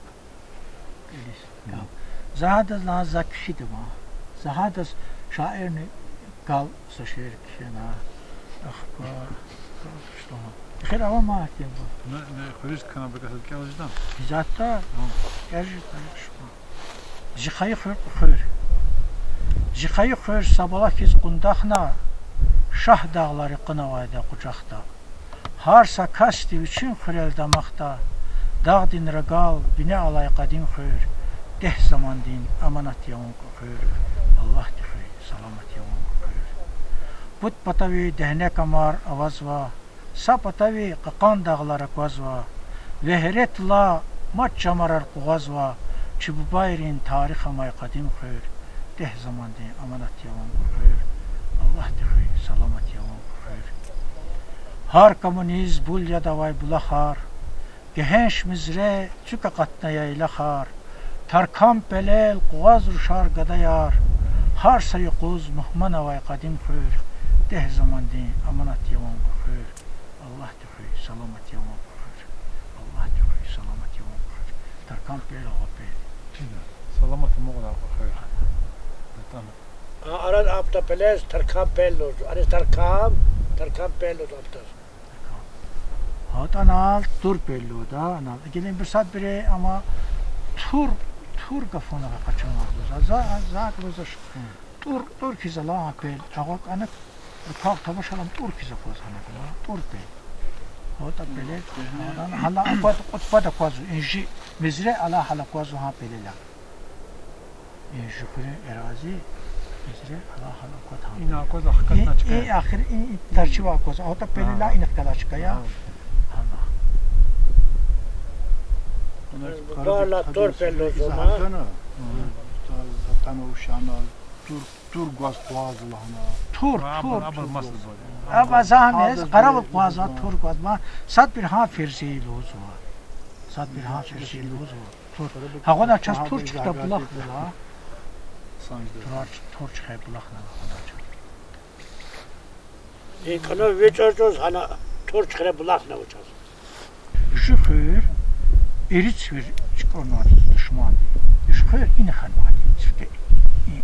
Elis. Zahadas la zakşidi ma. Zahadas şairni qal şair kina. Akhba. Что? Xer ama ma etdim bu. Ne xoriz kana bakasıl kalajdan. Zatta. Gerçi şu. Jixayı xır. Jixayı xır sabah kiz qundaqna. Şah dağları qınavayda qucaqda. Harsa kasti üçün xirel damakta. Dağ din regal bine alay qadim xöyr. Deh zaman din amanat yavun xöyr. Allah dixi salamat yavun xöyr. Put patavi dehne kamar avazva. Sa patavi qaqan dağları qazva. Vehret la mat çamarar qazva. Çibubayrin tarix amay qadim xöyr. Deh zaman din amanat yavun xöyr. Allah dixi salamat yavun xöyr. Har komüniz bul ya davay bulahar. Gehenş mizre çüka qatnaya ilahar. Tarkam pelel quaz ruşar gadayar. Har sayıquz muhman avay qadim xöyr. Deh zaman din amanat yavun xöyr. Allah dixi salamat yavun xöyr. Allah dixi salamat yavun xöyr. Tarkam pelel ağabey. Salamat muğla xöyr. Tamam. Aran apta peles tarkam pello. Ares tarkam pello apta. Hatta anal tur pello da anal. Gelin bir saat bire ama tur kafana kaçırmaz. Zat bozaş. Tur kizala pel. Ağak anak kalk tamaşalam tur kiza fazana. Tur pel. Hatta pele. Hala apat kwazu. İnji mizre ala hala kwazu ha pelela. İnji kure erazi. Mizre ala hala kwat ha. İna koz hakikatna çıkıyor. Ahir terciva koz. Hatta pelela inikala çıkaya. Barla tur pello zoma. Zaten o şana tur gaz quazlahna. Tur. masıl Aba zahmes qaravul quazat tur quazma. Sad bir ha firsi lozu. Sad bir ha firsi lozu. Tur. Haqoda ças tur çıktı bulaq bula. Tur çıkay bulaqna. Kana veçarcos hana tur çıkara bulaq ne uçaz. Şükür eriç bir çıkarnar düşman. Şükür ini xanvat.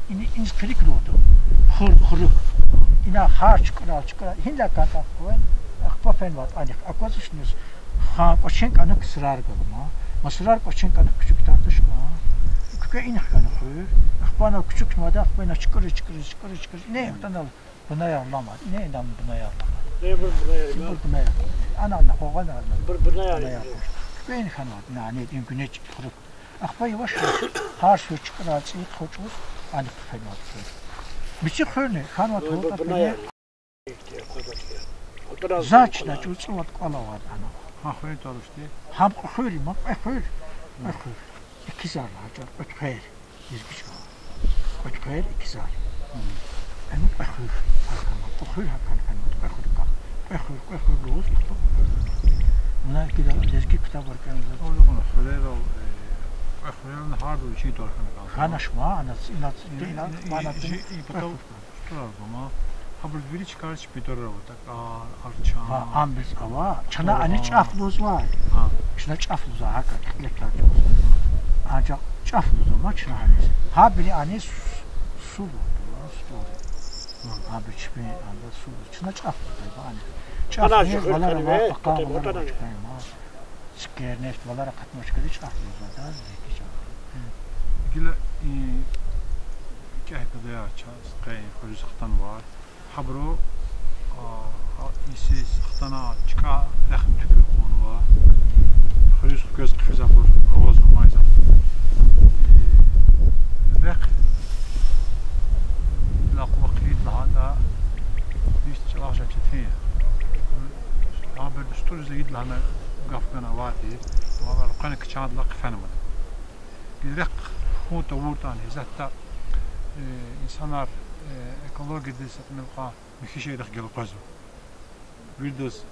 İni kırık oldu. Xırık. İna har çıkar. Hinda kata koy. Akpa fenvat anik. Akvazışnız. Ha koçenk anık sırar galma. Masırar koçenk anık küçük tartışma. Küke ini xanı koy. Akpana küçük mada akpana çıkar. Ne yaptanal buna yarlama. Ne edam buna yarlama. Ne buna yarlama. Buna yarlama. Ana qoğan yarlama. Buna yarlama. Beni xanvat. Yani din güneş xırık. Akpa yavaş. Har su çıkar. Çiğ xoçuz. Anik fenvat. Biçi xörne xanvat oldu. Zaçla çuçuvat qalavat ana. Ha خير تارشتي. هم خيري ما خير. خير. İkizar hacı. Ötkhayr. Yüzgüç var. Ötkhayr ikizar. أنا أخذ أخذ روز هنا كده جزء كتاب وركان أقول خليل خليل نهار وشيء توركان أنا شما أنا ما أنا شيء بتو شطرة ما قبل فيديو çıkarış bir doğru olacak arçan هم بس كوا شنا أنا شافلوز var شنا شافلوز hakikaten lekler ancak şafluz ama şuna ha biri ani su abi çıkıyor anda su içine çarptı yani. Çarptı valara var bakalım çıkıyor neft valara katmış kadar çarptı zaten zeki çarptı. Gile kahvede ya çaz kay kuzaktan var. Habro isi sıktana çıka lahm tükür konu var. Kuzak göz kızapur avaz olmayacak. Rek الأقوقيد لهذا ليش راجع كثير هذا الدستور زيد لهنا قف قنواتي وهذا القناة كشاد لق فنمد لق هو تورطان هزتا إنسانار إكولوجي ديست نلقى مخيشة يدخل القزو ويدس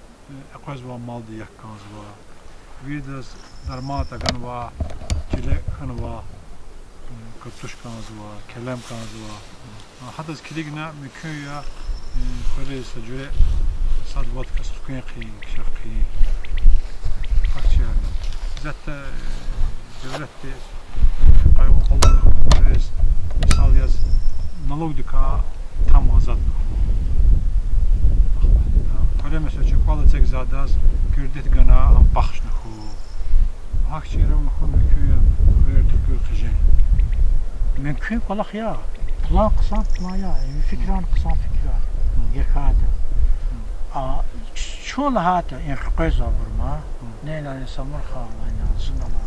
أقزوا مالدي يكانزوا ويدس درماتا قنوا كله قنوا كرتوش كانزوا كلام كانزوا حتى كليجنا مكويا خريج سجله صاد وقت كسرقين قي شرقي أكثر ذات دولة قايو قلنا خريج مثال ياز نلودكا تام آزاد كلام مثلا شو قالت زاداز كردت جنا هم بخش نخو أكثر نخو مكويا خير تكوي خجين ممكن كل خيار plan kısan planya, fikran kısan fikran, yekada. Çoğu hata inqaz olurma, neyle samur xalayna, zınala.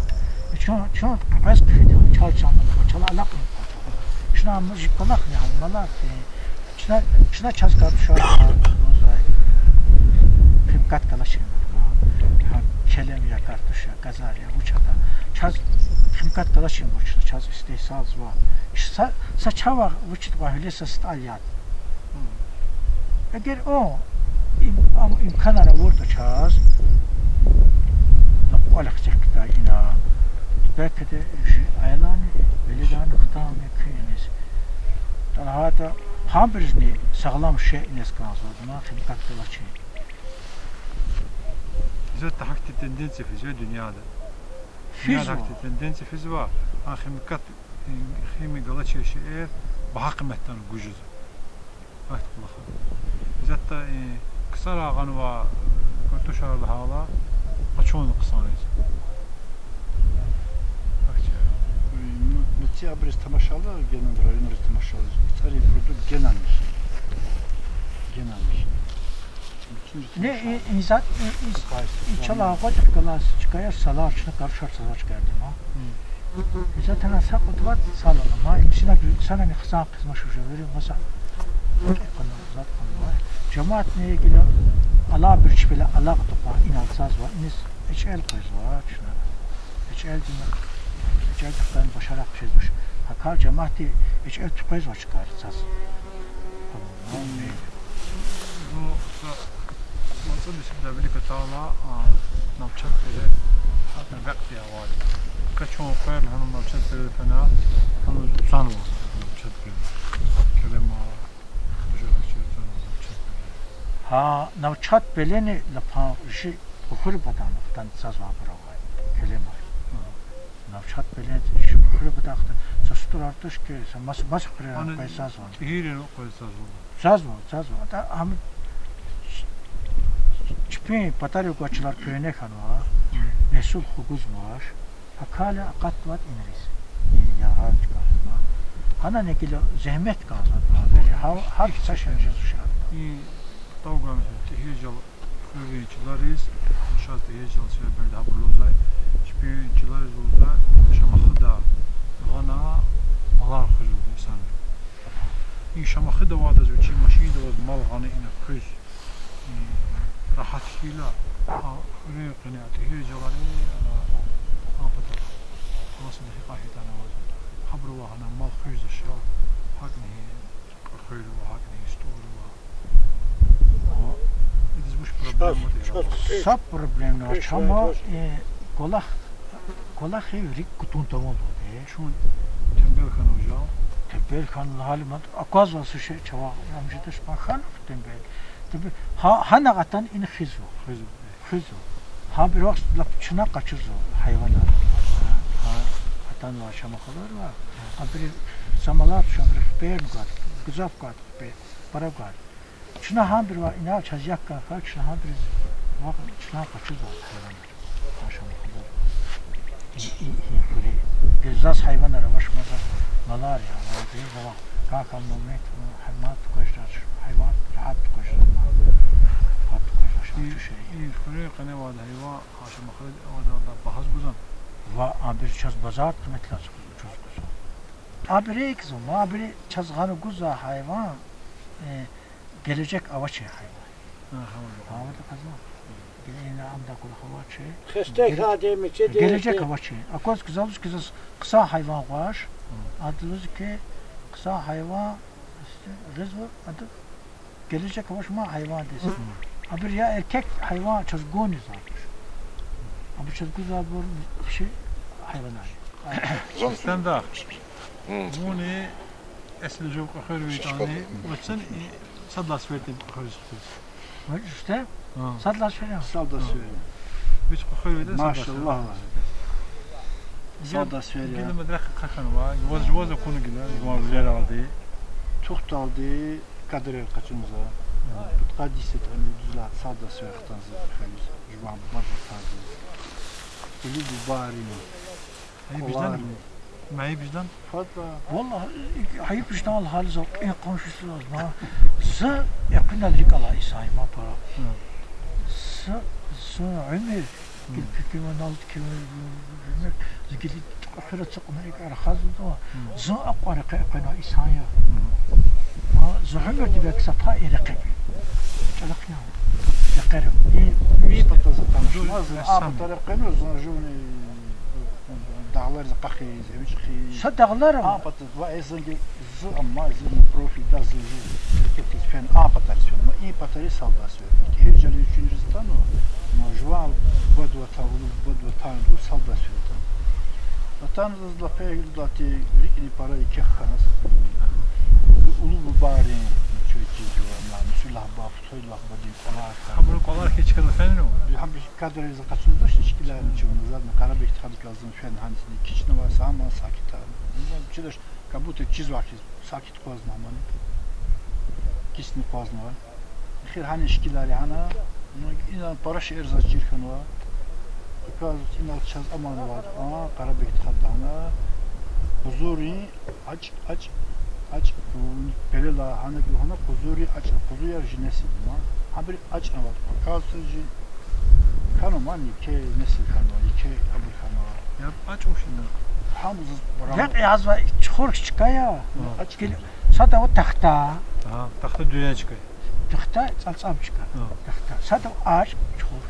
Çoğu qaz kıfıdı, çalçanlı, çal alaq. Şuna müzik qalaq yani, malaq. Şuna çazqab şu rozay. Himkat kalaşın. Kelem ya kartuşa, gazarya, uçata. Çaz himkat kalaşın bu çaz istihsal var. Saçava vücut bahülese stalyat. Eğer o imkanlara vurdu çaz, olacak da ina. Belki de aylanı belidanı kıtam mümkünüz. Daha ham birini sağlam şey neskanzoduma himkatla şey. Zaten hakti tendensi fiziği dünyada. Dünyada hakti tendensi fiziği var. Himkat خيمي قلتش شيء بحقمتن وجوز وقت الله ذات كسر غنوا كرتوشار الحالة قشون قصانيز نتي أبرز تماشالا جنن رأينا تماشالا تاري برضو جننش ne insan inşallah vakit kalas çıkıyor salar çıkar karşılar salar çıkardı mı? Zaten asap otuvar salona ma imsina sana ne kısa kısma şu şey masa konu zat konu var cemaat ne ilgili Allah bir şüpheli Allah topa inansaz var iniz içel kız var şuna içel tıktan başarak bir şey duş hakar cemaati içel tıkayız var çıkar saz bu nasıl bir şey de birlikte tağla napçak bile hatta vakti var كشون خير هنم نبشت بالفناء هنم صانوا نبشت بالكلمة ها نبشت بلني لبها شيء بخور بدان فتن سازوا براوي كلمة نبشت بلني شيء بخور بدان سستور artış ki mas kırıyor kaysaz var. Hirin kaysaz var. Saz var. Da ham çıpı patarı koçlar köyüne kanwa. Mesul hukuz var. Hakala akatvat iniriz. Ya harç kalma. Hana ne kilo zahmet kalma. Böyle har saçınca dışarı. Tavga mesela tehiyecel köyüncüleriz. Şart tehiyecel böyle haberlozay. Şpiyonçuleriz burada. Şamahda gana malar kızıldı insan. İnşamahda vardı züçi maşini de var mal gana ina kız. Rahat hila. فريق قناعته هي جواري أنا أعطت خلاص إنه حقاية أنا وزن خبروا أنا ما خيز الشيء حقني خير وحقني ستور إذا مش problem Sab problem var. Ama kola xevrik kutun tamam oldu. شون تنبيه كانوا جاو Tembel kan halimat akaz vası şey çava amcıda şpakan tembel. Tabi hana gatan in khizu. Khizu. Ha bir vakt lap çına kaçırzo hayvanlar. Ha atan var şamakalar var. Ha bir samalar şamrı beğen var. Güzaf var. Para var. Çına ha bir var ina çazyak ka fark çına ha bir vakt çına kaçırzo hayvanlar. Ha şamakalar. Gezaz hayvanlara başmaza malar ya. Değil zaman kalkan moment hayvan koşar hayvan rahat koşar rahat koşar şey. إيه فريق أنا وهذا هو عشان مخرج وهذا والله بحث بزن. Va abir çaz bazar kıymetli çöz kuzu. Abire kızım abire çaz ganı guza hayvan gelecek avaçı hayvan. Havada kazma. Yine amda kul havaçı. Xestek ademi çedi. Gelecek avaçı. Akoz kızalış kızız kısa hayvan var. Adımız ki kısa hayvan işte rezva adı gelecek avaçma hayvan desin. Abir ya erkek hayvan çözgün zaten. Abi çözgün zaten bir şey hayvanlar. ستاندر موني أسل جو أخير ويتاني وتسن صدلا سويتي أخير سختيز. Var işte. Sadlar söylüyor. Salda söylüyor. بيش أخير ويدا Maşallah. Salda söylüyor. قلنا مدرك خخنوا جواز يكون قلنا جواز رجال عادي. Çok daldı kader kaçımıza. Kadisi tane düzlat salda söylüyortan zıpkayız. Juan bazı tadı. Ulu bu bari. هي بجدان معي بجدان Fadla. Vallahi hayıp işte al hali zor. En komşusu lazım. Sı yakın alrik ala İsa'yma para. Sı ömür. Kimin aldı kimin ömür. Zikili akhira çıkmayı arxaz da. Sı aqara qana İsa'ya. Zuhumur dibek safa irqib. Alaqna. Yaqarib. Bir patazı tanışmaz. Ama tarafkan uzun dağlar zaqaqi zevçqi. Sadaqlar ama. Apatı va ezingi zı amma zı profil da zı hareketi fen apatı ama iyi patari saldası. Hercali üçüncü stano. Majval badwa tavulu badwa tandu saldası. Vatanımız da peyil dati rikni para iki khanas. Ulu bu bari çöçücü var. Müsüllah bab soylah badi falan. خبرك والله كي كذا فنو Hem bir kadar izin kaçınmış ilişkilerin çoğunu zaten Karabek tabii lazım fen hanisini kiçne varsa ama sakit abi. Bundan çileş kabutu çiz vakit sakit kozna aman. Kisni kozna var. Xir hani ilişkileri hana inan para şehir zaçirkan var. Kaz inan çaz aman var. Ama Karabek tabii huzuri aç belela hani huzuri aç huzuri jinesi ma. Haber aç ama kalsıcı kanımani ke nesil kanı ke abul kanı يا باش وش hamız Yak yazva çukur çıkaya. Aç gel. Sada o tahta. اه تاخذ الدنيا شكاي Tahta alsam çıkar. Tahta. Sada ağaç çukur.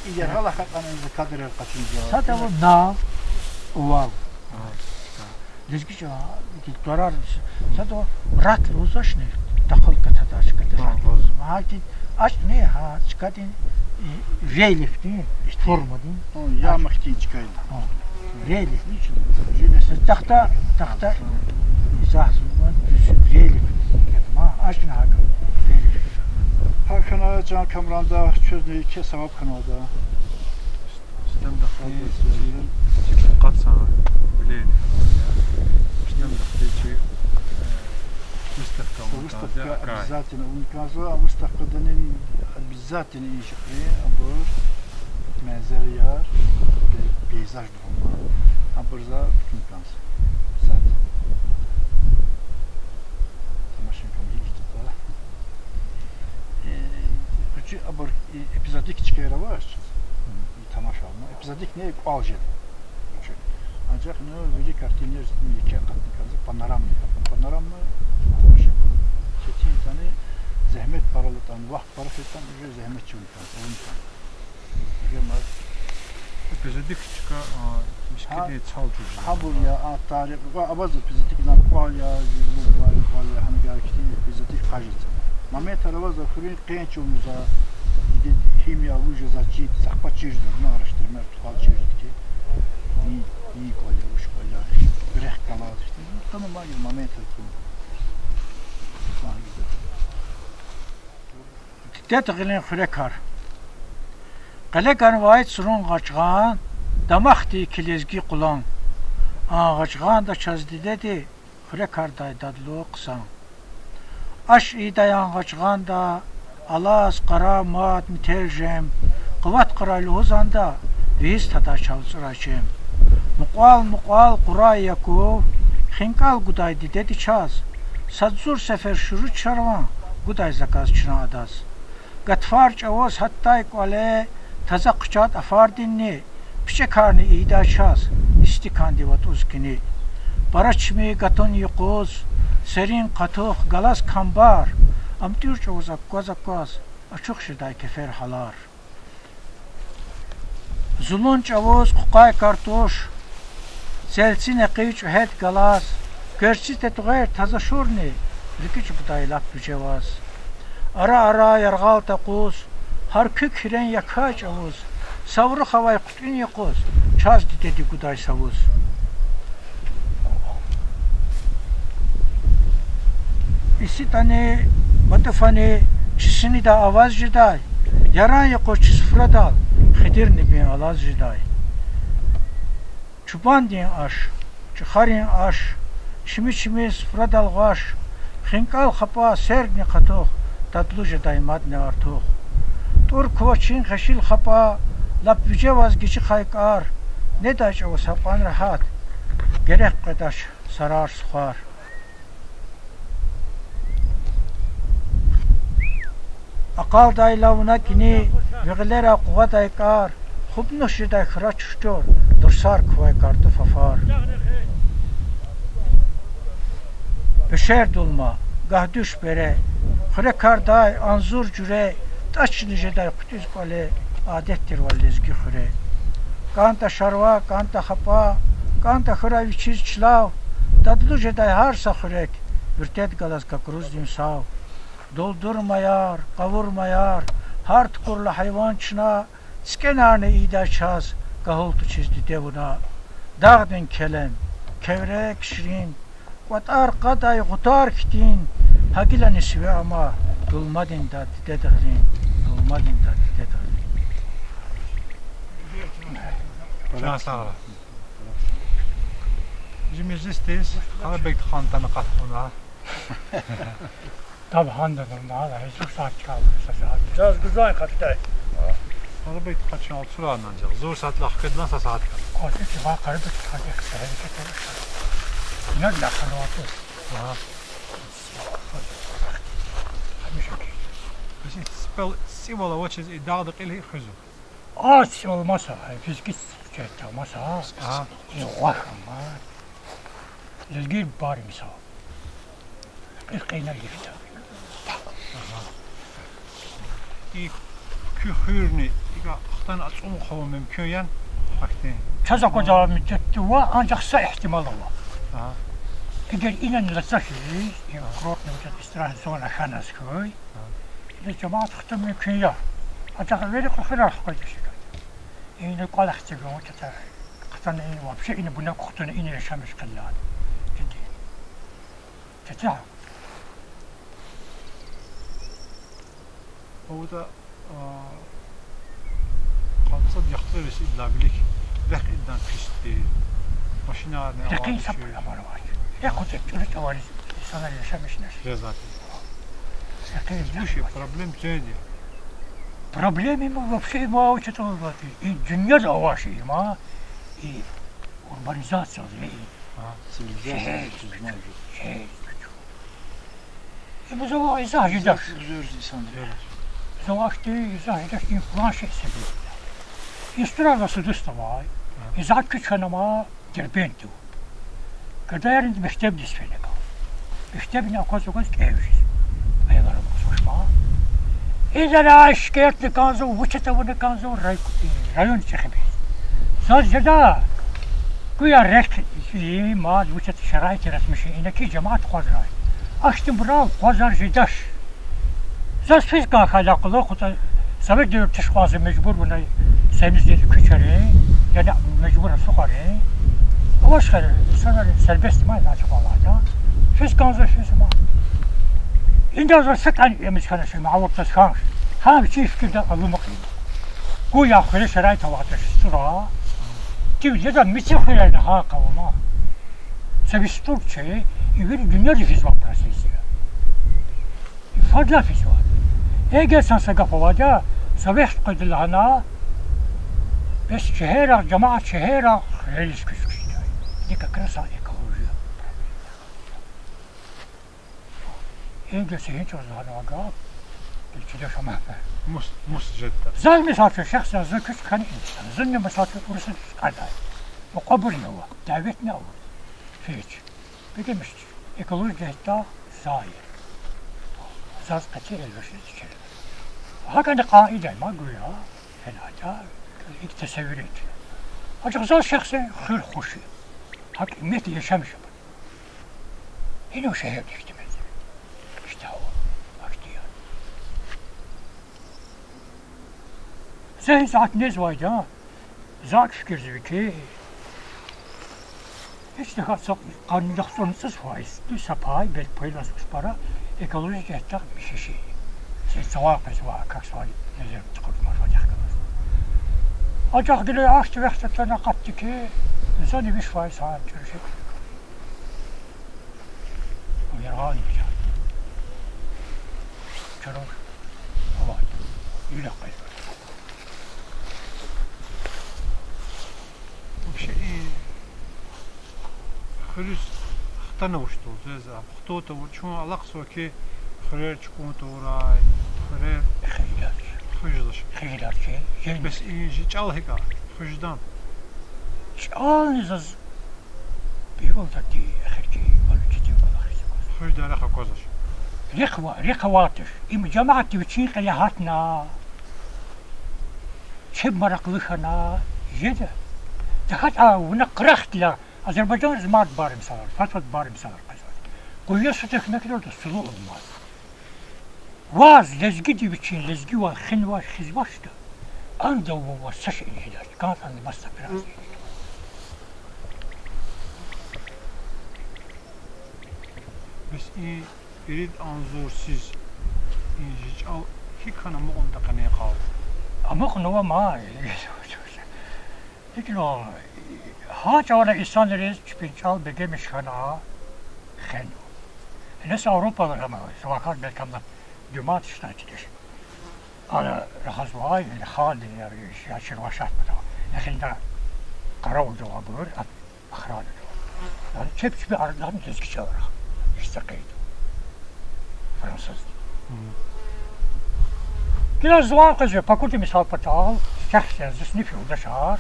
eğer Allah kanınızı kader kaçınca Sada o nav. Uvav. Lezgi ya dorar. Sada o rat rozaşne. Dakhıl katada çıkar. Ha ki aç ne ha çıkadın. Relief değil. Forma değil. ya makti çıkaydı. Relief için. Tahta izah zaman relief. Ma aşkına hakkı. Relief. Hakan'a can kameranda çözneyi ke sevap kanalda. استمدخ شي قد صار بلين استمدخ شي Mustafa bizatine unikazı Mustafa'nın bizatine iyi şekli abur manzara peyzaj durumu aburza bütün kans zaten tamaşın kamil tuttu küçük abur epizodik çıkara var tamaşa alma epizodik ne alacak ancak ne böyle kartiner iki katlı panoram Çetin tane zahmet paralıtan, vakt para fetan, zahmet çuğuntan, Yemez. Epizodik çıka müşkili çaldı. Ha buraya tarih ve abaz epizodik nakval ya nakval ya hani gerçekten epizodik kajit. Mamet arabaz fırın qençumuza kimya ucuzacı sakpaçırdı ne araştırma tutal çirdi ki. İyi kolye, uç kolye. Grek kalaz işte. Tamam var ya Mamet arabaz. Detgilin xrekar. Qalekan vayt surun qaçğan, damaxti kilezgi qulan. Ağaçğan da çazdidedi, xrekar daydadlı qısan. Aş idayan qaçğan da, alas qara mat miterjem, qıvat qıraylı hozanda, viz tada çavsıracım. Muqal qura yakov, xinkal guday didedi çaz. Sadzur sefer şuru çarvan, guday zakaz çına adaz. Gatfar çavos hattay qale, taza qıçat afardinni, piçe karni ida çaz, istikandi vat uzkini. Baraçmi gaton yuquz, serin qatuq galas kambar, amtür çavos akkaz, açıq şiday kefer halar. Zulun çavos quqay kartoş, selsin eqiç het galas, Gerçi tetğer taza şurni, rikiç budaylak bücevaz. Ara yargal taquz, har kük hiren yakaç avuz, savru havay qutlin yakuz, çaz didedi guday savuz. İsi tane, batıfani, çisini da avaz jiday, yaran yakuz çisfra dal, khidir nibin alaz jiday. Çuban din aş, çıharin aş, Çimi sıfıra dalğaş, xinkal xapa sergni qatuq, tatluca daimad ne artuq. Tur kuvaçin xeşil xapa, lap yüce vazgeçi xaykar, ne daç o sapan rahat, gerek qadaş sarar suxar. Aqal daylavuna kini, viğlera quva daykar, xubnuş day xıra çuştur, dursar kuvay kartı fafar. Beşer dolma, gahdüş bere, xrekar anzur cüre, taç niceday kutuz kale, adettir vallezgi xure. Kanta şarva, kanta xapa, kanta xıra viçiz çlav, dadlu ceday harsa xurek, vürtet galaz kakruz dimsav. Doldurmayar, kavurmayar, hart kurla hayvan çına, skenarne ida çaz, gahultu çizdi devuna. Dağdın kelen, kevrek şirin, Qatar qaday qutar kitin, hagila nisve ama dulmadin da dedğrin, dulmadin da dedğrin. Çok sağ ol. Bizim meclisteyiz. Hala bekle xantanı qatmına. Tabi handadım da hala hiç saat kaldı saat. Biraz güzel katı. Hala bekle kaçın alt sıra ancak. Zor saatli hakikaten nasıl saat kaldı? Qadı ki var qarı bir hadi hareket olur. Ne la kanatı? Aha. Spel simbol watches idağda qili xuzu. Ağaç olmasa, fiziki çekti olmasa. Aha. Yok ama. Lezgir bari misal. Bir kaynar yifta. İlk kühürni, ilk aktan açım xavu mümkün vakti. Çaza koca müddeti var ancak sa ihtimal var. Aha. Gider inen lezzafi, krok nöbet istirahat sonra xanas koy. Cemaat xıtı mümkün ya. Ancak veri kırar koyacak. İğne qalaq çıkıyor çatar. Qıtan iyi var. Şey ine buna kuhtuna ine yaşamış kıllar. Ciddi. Çatar. Orada qalsa yaxtırısı illa bilik. Vəq iddən pisti. Maşina ne var? Lakin sapla var. Ya kutu var. İnsanlar yaşamış ne? Rezat. Lakin şey problem şeydi. Проблемы вообще мало что было. И dünya da var şey ama урбанизация Цивилизация. И bu zaman izah eder. insanlar. Zavakti izah eder ki falan şey sebebi. İstura nasıl dostava? İzah küçük ama derbenti. Kaderin mektep disfene kal. Mektebine koskoş evsiz. Ayağlarım koşma. إذا لا شكيت نكانزو وشتا ونكانزو رايون شخبي صار جدا كويا ريك في ما وشت شرايط رسمشي إنكي جماعة قزراي أشتم براو قزر جداش زاز فيزكا خلاق الله خطا سبب دير تشخاص مجبور ونا سيمز دير كشري يعني مجبور سخري أواش خير صار سلبست ما ينعش والله دا فيزكا فيز ما إن ده زرت عن يمش كان شيء معوض تسخانش هم شيء كده أبو مقيم كويا خير شرايط واتش سرعة تيجي جدا مسخر هذا قوما سبيستور شيء يقول الدنيا اللي في زمان براسيسيا فضلا في زمان إيه سانسا قفواجا سبيح قد لهنا بس شهيرة جماعة شهيرة خيرش كشكش ديك كرسا إيكولوجيا إيه سهين شو زمان وقاب الكذا شو مس جدا زال مسافر شخص زال كش كان إنسان زلنا مسافر ورسل قداي وقبرنا هو دعوتنا هو فيش بيجي مش إيكولوجيا تا زاير زاز كتير الوشي كده هكذا قاعدة ما أقولها هنا تا التصورات أجل زال شخص خير خوشي هك مثل يشمش هنا شهر يكتمل اشتهوا اختيار زي ساعت نزواجا زاك فكر زوكي hiç daha çok kanundaksonsuz faiz. Du sapay bel paylas para ekolojik etak bir şey. Sen savaş var, kaksvay nezer tıkırtma olacak. Acak dile açtı vaktinden kattı ki insan bir faiz saat görüşecek. O yarağın yapacak. Çarır. Allah. Yürek kaydı. Bu şey خريج اختنا وشتو زازا خطوطة وشون علاقة كي خريج تكون توراي خريج خجلش خجلش بس يجي تشال هيك خجدان تشال نزاز بيقول تدي اخرتي ولا تدي ولا خجدان اخا كوزش رخواتش ام جماعة تبتشين قليهاتنا شب مرق لخنا جدا دخلت ونقرخت لا Azerbaycan zmart barım salar, fatfat barım salar kazar. Koyuya sütek ne kadar da sulu olmaz. Vaz, lezgi dibiçin, lezgi var, xin var, xiz baştı. Anda o var, saç inhiler, kanat andı basta biraz. Biz iyi, birid anzursuz, hiç al, hiç kanamı onda kanaya kaldı. Ama konu ma, hiç o. هاج أولا إنسان ريز بينشال بيجي خنا خنو. الناس أوروبا لما سواء كان بالكامل جماعة اشتاكيش. أنا رخصواي الخال يعني يشير وشات بتاعه. لكن ده قرأوا جوابور أخراج جواب. يعني شيء بأردن تزكي شارع. اشتقيت. فرنسا. كلا زوان قزي باكوتي مثال بتاعه شخص يزسني في وده شهر.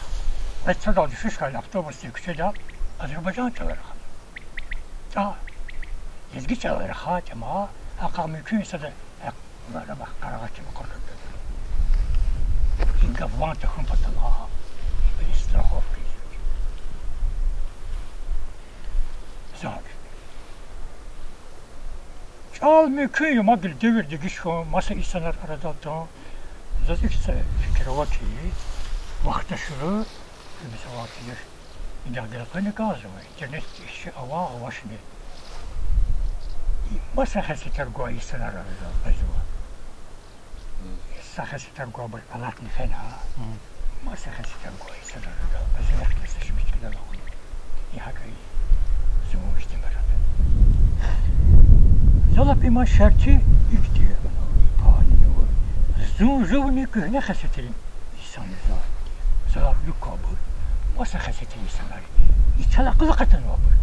Açsa da düşüş kaydı avtobüs yükseliyor. Azerbaycan çalar. Ta yazgı çalar hatıma. Hakkı mümkünse de böyle bak karagatı mı kurdu. İnga vanta kumpatala. Bir strahov kıydı. Zor. Çal mümkün yumagil devirdi ki şu masa insanlar arada da. Zaten fikir var ki vakti şunu بسوات يش إذا قلقنا كازو إنترنت إيش أواشني ما سخسي ترجع يستنار الزوا سخسي ترجع بالبلاد نفنها ما سخسي ترجع يستنار الزوا بس يخلص إيش مشكلة لهم يحكي زوا استمرار زلا بما شرطي يكتير باني زوني كهنا خسيتين إنسان زار زار يكابر واسه خسيتين إنسانlar يتلقى قتن وابر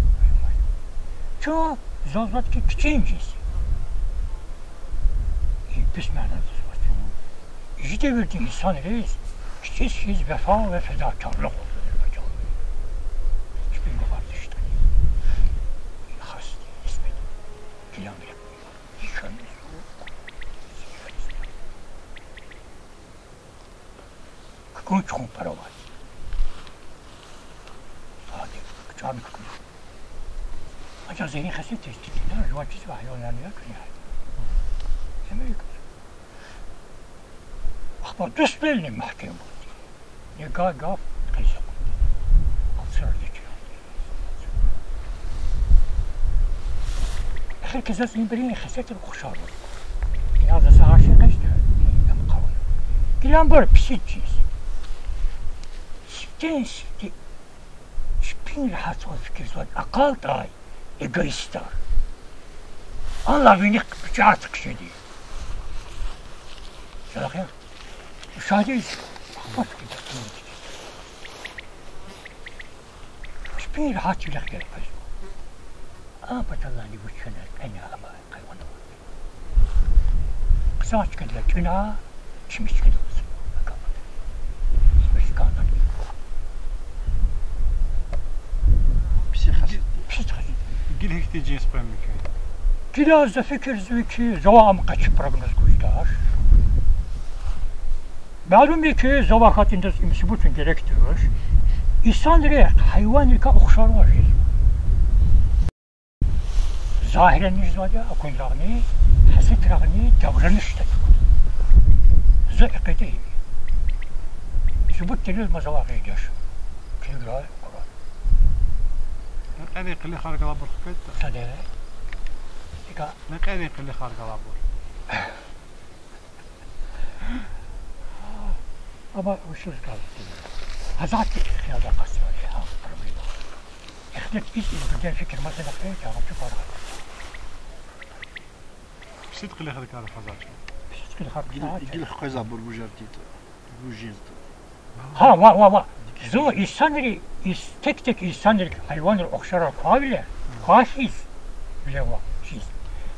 شو زالات ki küçüğüncesi pis manada İşte verdiği insan reis küçüğüz vefa ve fedakarlık olur Azerbaycan'da. Hiçbir var işte. Hasti, ismet, kilometre, şöyle. كون تكون بروات هذه جامي كون أجا زين خسيت تستينا جوات تسوى حيوانات يعني سمعك أخبار تسبيلني محكمة يقال قاف قيسة أبصر لك أخي كزاز ينبريني خسيت الخشار هذا سهر شيء قيسة يم قوي كلام بر بسيط جيس ستين ستي شبين الحاسوة فكر زود أقل تاي إيجايستار الله بينك بجاتك شدي شو خير شادي خفت كده شبين الحاسوة لك يا قيسة بطلعني وشنا أنا أما قيوانا قصاش كده جنا شمش كده مش كانت قل هيك تيجي اسبان مكان كلا ز فكر زويكي زوام قاش برغنز گوشتاش معلومه که زواخات انداز مسبوتن gerektiyor insanları hayvanlıka okşarlar zahiren izvaca akunlarını hasitlerini davranışta zıkkıdı sübut deniz mazavağı ediyor kira الأريق اللي خارج لابور خكيت صدق إيكا الأريق اللي خارج لابور أما وش الكلام هزعت هذا قصة ها برميلا إخدت إيش بدين فكر مثلا خير يا رب تفرح صدق اللي خارج على فزاج صدق اللي خارج يقول خكيت لابور بوجرتيت بوجيزت ها وا زو insanları tek insanları hayvanları okşarak kabile kafiz bile var şey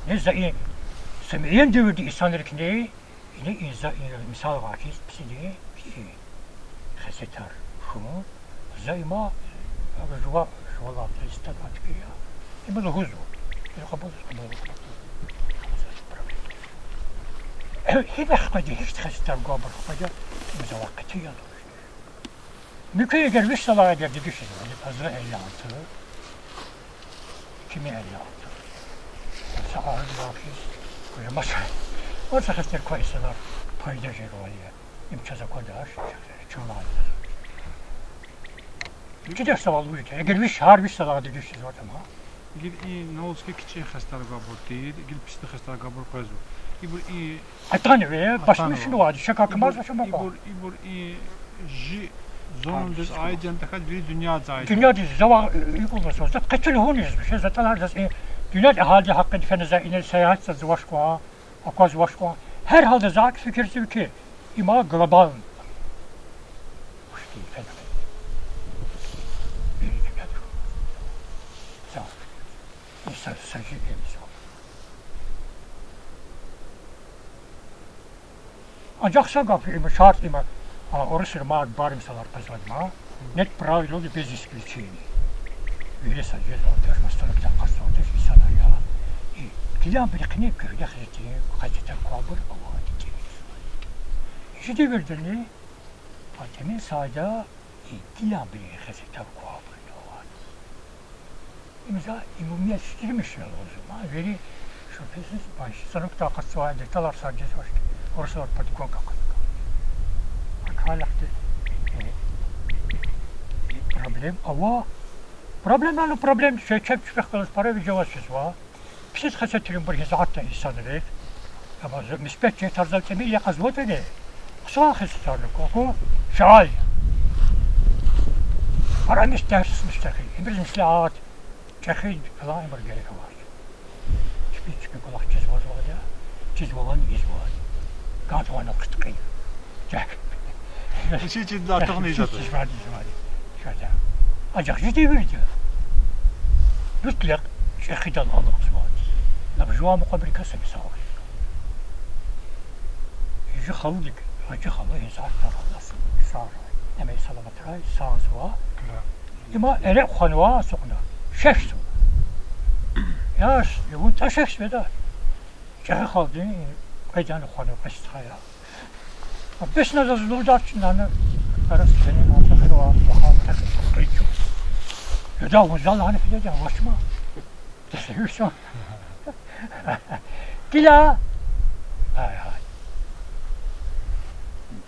ne zaten semiyen devirdi insanları ki ne insan misal var ki psili şey hasetar şunu zayma جوا لا تستطيع تكيا يبغى هزو يقبض هي بخبدي هيك تخستر قابر خبجة مزواقتية Müküye gelmiş salağa geldi düşün. Fazla 56. Kimi 56? Sağır lafiz. Kuyamaz. O sakatlar koysalar paylaşır oraya. İmkaza kadar çoğalar. Gider saval ülke. Gelmiş harbi salağa düşün zaten ha. Gil ne olsun ki küçük hastane kabul değil. Gil pislik hastane kabul koydu. İbur i. Atan ve başmış ne vardı? Şaka kımaz başıma kal. İbur i ji zonunduz aydın takat bir dünya zaydı. Dünya dizi zaman yıkılması olsa kaçır hon yazmış. Zaten her dünya ahali hakkı difenize iner seyahat sazı başka, akaz başka. Her halde zak fikirsi ki ima global. Hoş değil fena. İnsan sadece elimiz var. Ancak sen kapı şart ima orası mağdur barım salar kazanma. Net pravilo de bez iskelçini. Öyle sadece zaten masada bir dakika sonra insanlar ya. Kilam bir kınek kırdı hazreti hazreti kabul avadi. İşte verdiğini Fatem'in sağda kilam bir hazreti kabul avadi. İmza imumiyetleştirmişler o zaman. Veri şüphesiz baş sanık takası var detalar sadece var. Orası var patikon kakı. Halakta problem şey çöp çıkıyoruz para bir cevapsız var. Pis hasetlerin bir hizaatta insanları ama müspetçe tarzal temel yazılı dedi. Asal hasetlerlik o şaal. Para müstahil. Bir mislahat çekil falan bir gerek var. Hiçbir kulak çiz var ya. Çiz olan iz var. Kantuana kıtkı. Jack. Şey için artık ne zaten? Şöyle. Acak ciddi verdi. Mutlak şehidan aldık zıvat. Nabjua mukabili kasım sağır. Yüce halıdık. Acı halı hizar taraflasın. Sağır. Emeği salamatray sağ zıva. Ama ele khanva soğuna. Şeş su. Yaş. Yuvun ta şeş veda. Şehi haldı. Kaydanı khanva kastaya. بس نزاز لودات نانا أرس سنة ما تخلوا وخالتك قيتو يداوم زال أنا في جدا وشما تسيرسون كلا هاي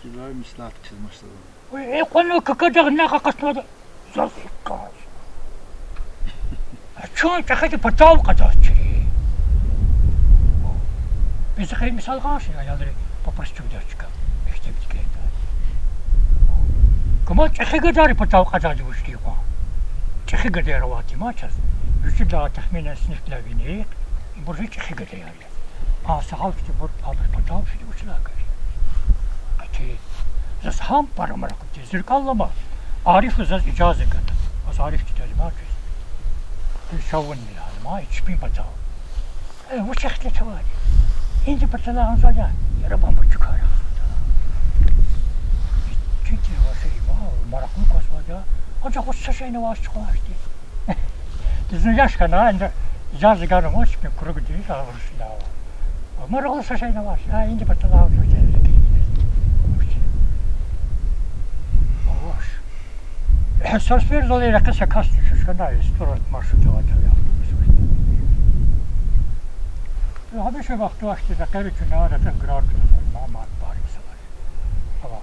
كلا مسلات كذا مشتغل ويقولوا ككدر ناقة قصنا زال كاز شون تخيل بتاو قداشري بس خير مثال غاشي يا يادري ببرستو داشكا اكتب كده كمان تخيل قداري بتاو قداشي وشتي قا تخيل قدار رواتي ما تشاز يجد لا تخمين سنك لا بينيك برجع تخيل قدار سحاول تبر بتاو شتي وش لا قاري أتي زس هم برا مرة كنت زرق الله ما عارف زس إجازة كده بس عارف تتاج ما تشوف تشون من هذا ما يشبين بتاو وش أختي توالي إنتي بتلا عن زوجان يا رب أمر شكارا تيجي وشيء ما مرقم كوسواجا أنت خش شيء نواش خواشتي تزنجاش كنا عند جاز كانوا مش بكرق دي لا ورش لا ما رغلس شيء نواش إنتي بتلا عن زوجان واش حساس بير ضلي رقصة كاست شو كنا يستورد مارشو جواتا هذا وقت وقتی ذکری کنار رفتم قرار کردم ما باری سواری. آوا.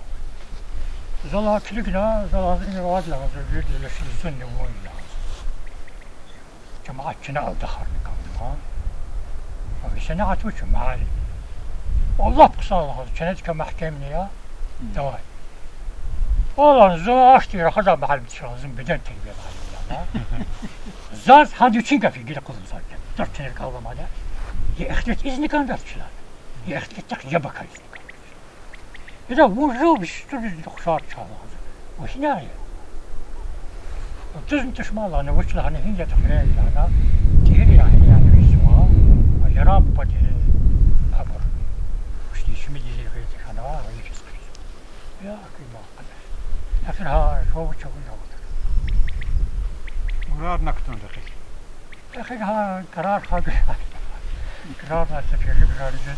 زلا کلیک نه زلا این واد لازم بیاد لشی زن نمون لازم. جماعت کنار دخار میکنم ها. و سناعت وش معالی. والله بقصال هذا كانت كمحكمة نيا دواي. والله زلا أشتري رخصة محل بتشازم بدن تربية معلم. زاد هذا يشينك في جيل قدم زاد. ترتني الكلام هذا. يأخذت إذن كان درتشلان يأخذت تقجبك إذن كان إذا وجو بيشتري الخشار شهر وهنا تزن تشمال أنا وش لها هي تخيل أنا تيري يعني في سوا يراب بدي أمر وش يشمي زي غيرك أنا ويجلس يا أخي ما قدر لكن ها شو بتشوف قرار نكتون دقيق لكن ها قرار هذا قرار ما تفعل قرار جد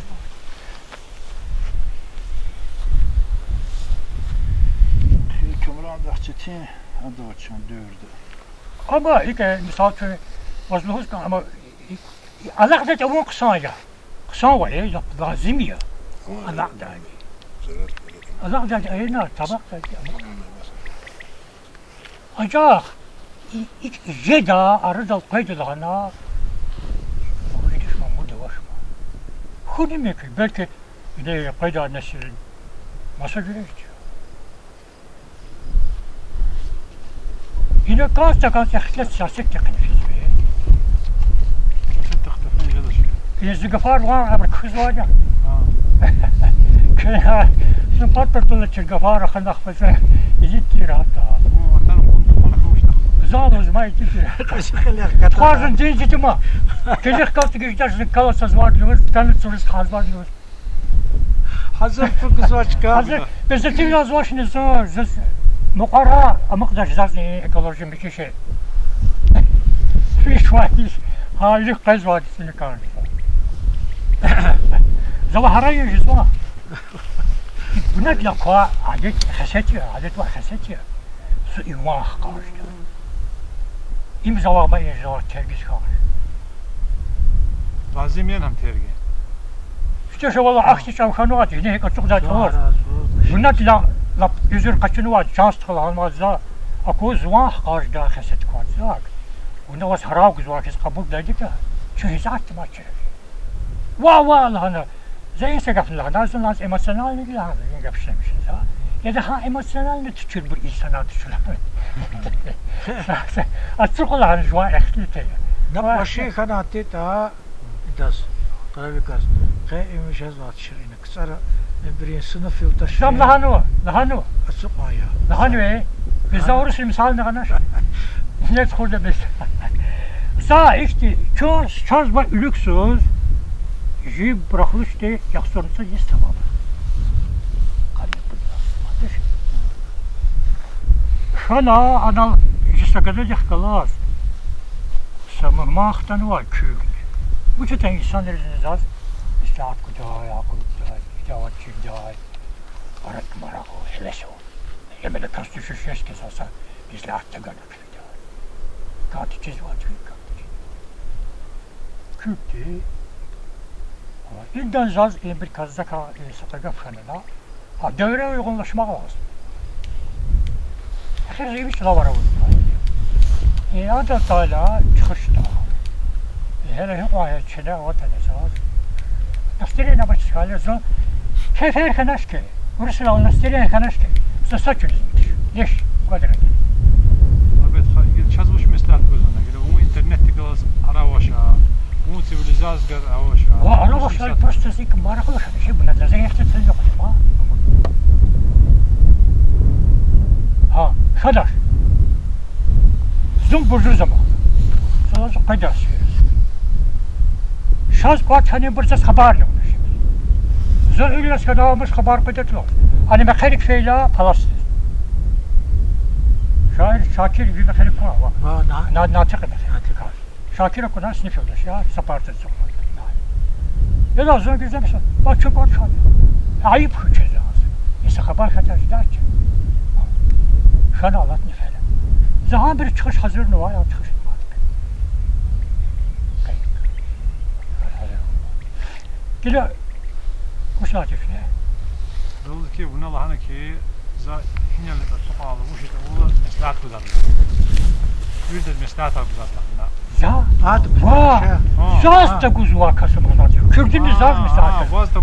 كمران دختين أدوتشون دورده أما هيك مثال وزلوز كان أما علاقة أول قصايا وعليه لازمية علاقة علاقة أينا طبق أجا جدا أرد القيد لنا وقوليش ما مودة وشما خوني ميكي بلكي إذا قيد النسل ما سجلت إذا كانت اختلت ساسك تقنفيز بيه تختفين جدا شيء إذا الزقفار وان عبر كخزواجا كنا سنبطل طلت القفار خلنا نخفزه يزيد تيراتا زالوز ما يتفير خارجن تيجي تما كيجيخ كالت كيجداش زكاوس أزوار لوز تانت سورس خازوار لوز حزر فوق زواجك بس تيجي أزواج نزور مقرر أمقدر زازني إكولوجي مكيشة في شوية هالي قزوات سنكان زوا هراي جزوا بنادي لقوا عدد خساتي عدد واحد خساتي سوء واح قارج إم زوا ما يزور ترجس قارج لازم ينهم ترجع شتى والله أختي شو خنواتي هنا هيك تقدر تقول بنادي لا يزور قتنوات شانس تخل هالمازا أكو زوا قارج دا خسات كوان زاك ونواس هراو زوا كيس قبول دايدك شو هزات ما تشري وا لهنا زي سقف لهنا ناس إيموشنال نقول هذا ينقف شيء مش زا إذا ها إيموشنال نتشيل بالإنسان تشيل أتركوا لهنا جوا إختلتي نبغى شيء خنا تيتا داس قرابي كاس خير مش هذا تشيلين كسر نبرين سنة في التشيل شام لهانو السوق مايا لهانو إيه بزورش المثال نغناش ندخل ده بس زا إختي شانس بقى لوكسوز جيب برخلوشتي يخسرنسا يستمام قال لي شانا أنا جسدي خلاص سما ما اختنوا كيل وجدت إنسان الزاز استعاد كداي أكل كداي جوات كداي Barat marağı heves o. Yemele kas düşüşüz ki olsa bizle hatta gönül kıydı. Katıcız var çünkü katıcız. Küptü. İlden zaz bir kazdaka satagaf kanına. Ha devre uygunlaşmak lazım. Her şey bir şey var orada. Adetayla çıkışta. Hele hukaya çile o telezaz. Nastirine başkalıyorsun. Keyif erkenaş ki. Burası la nastirine erkenaş ki. Bize saçılızmış. Leş. Kadar. Evet, çazmış mesleğat gözüne. Gide bu internetteki ara başa. Bu sivilizasyon ara başa. Bu ara başa просто сик марахлы şey bu ne lazım ihtiyaç yok ama. Ha, kadar. Zum burcu zaman. Sonra kadar söylüyoruz. Şaz kaçanı bursa haber yok. Zor illas kadar haber kadar. Hani mekanik şeyla palas. Şair Şakir bir mekanik var. Natık mekanik. Şakir okunan sınıf yoldaş ya, sapartı sokmak. Ya da o zaman güzel bir şey. Bak çok var şair. Ayıp hücresi lazım. İşte haber kadar der ki. Şu an Allah ne falan. Zahan bir çıkış hazır ne var ya çıkış var. Gile kuşlar tüfne. Doğru ki buna lahana ki za hinyalı da sokalı bu şey de o mesleğat kuzadı. Bir de mesleğat kuzadı. Ya hadi vah. Zaz da kuzuğa kasımlar. Kürtün zaz mesleğat.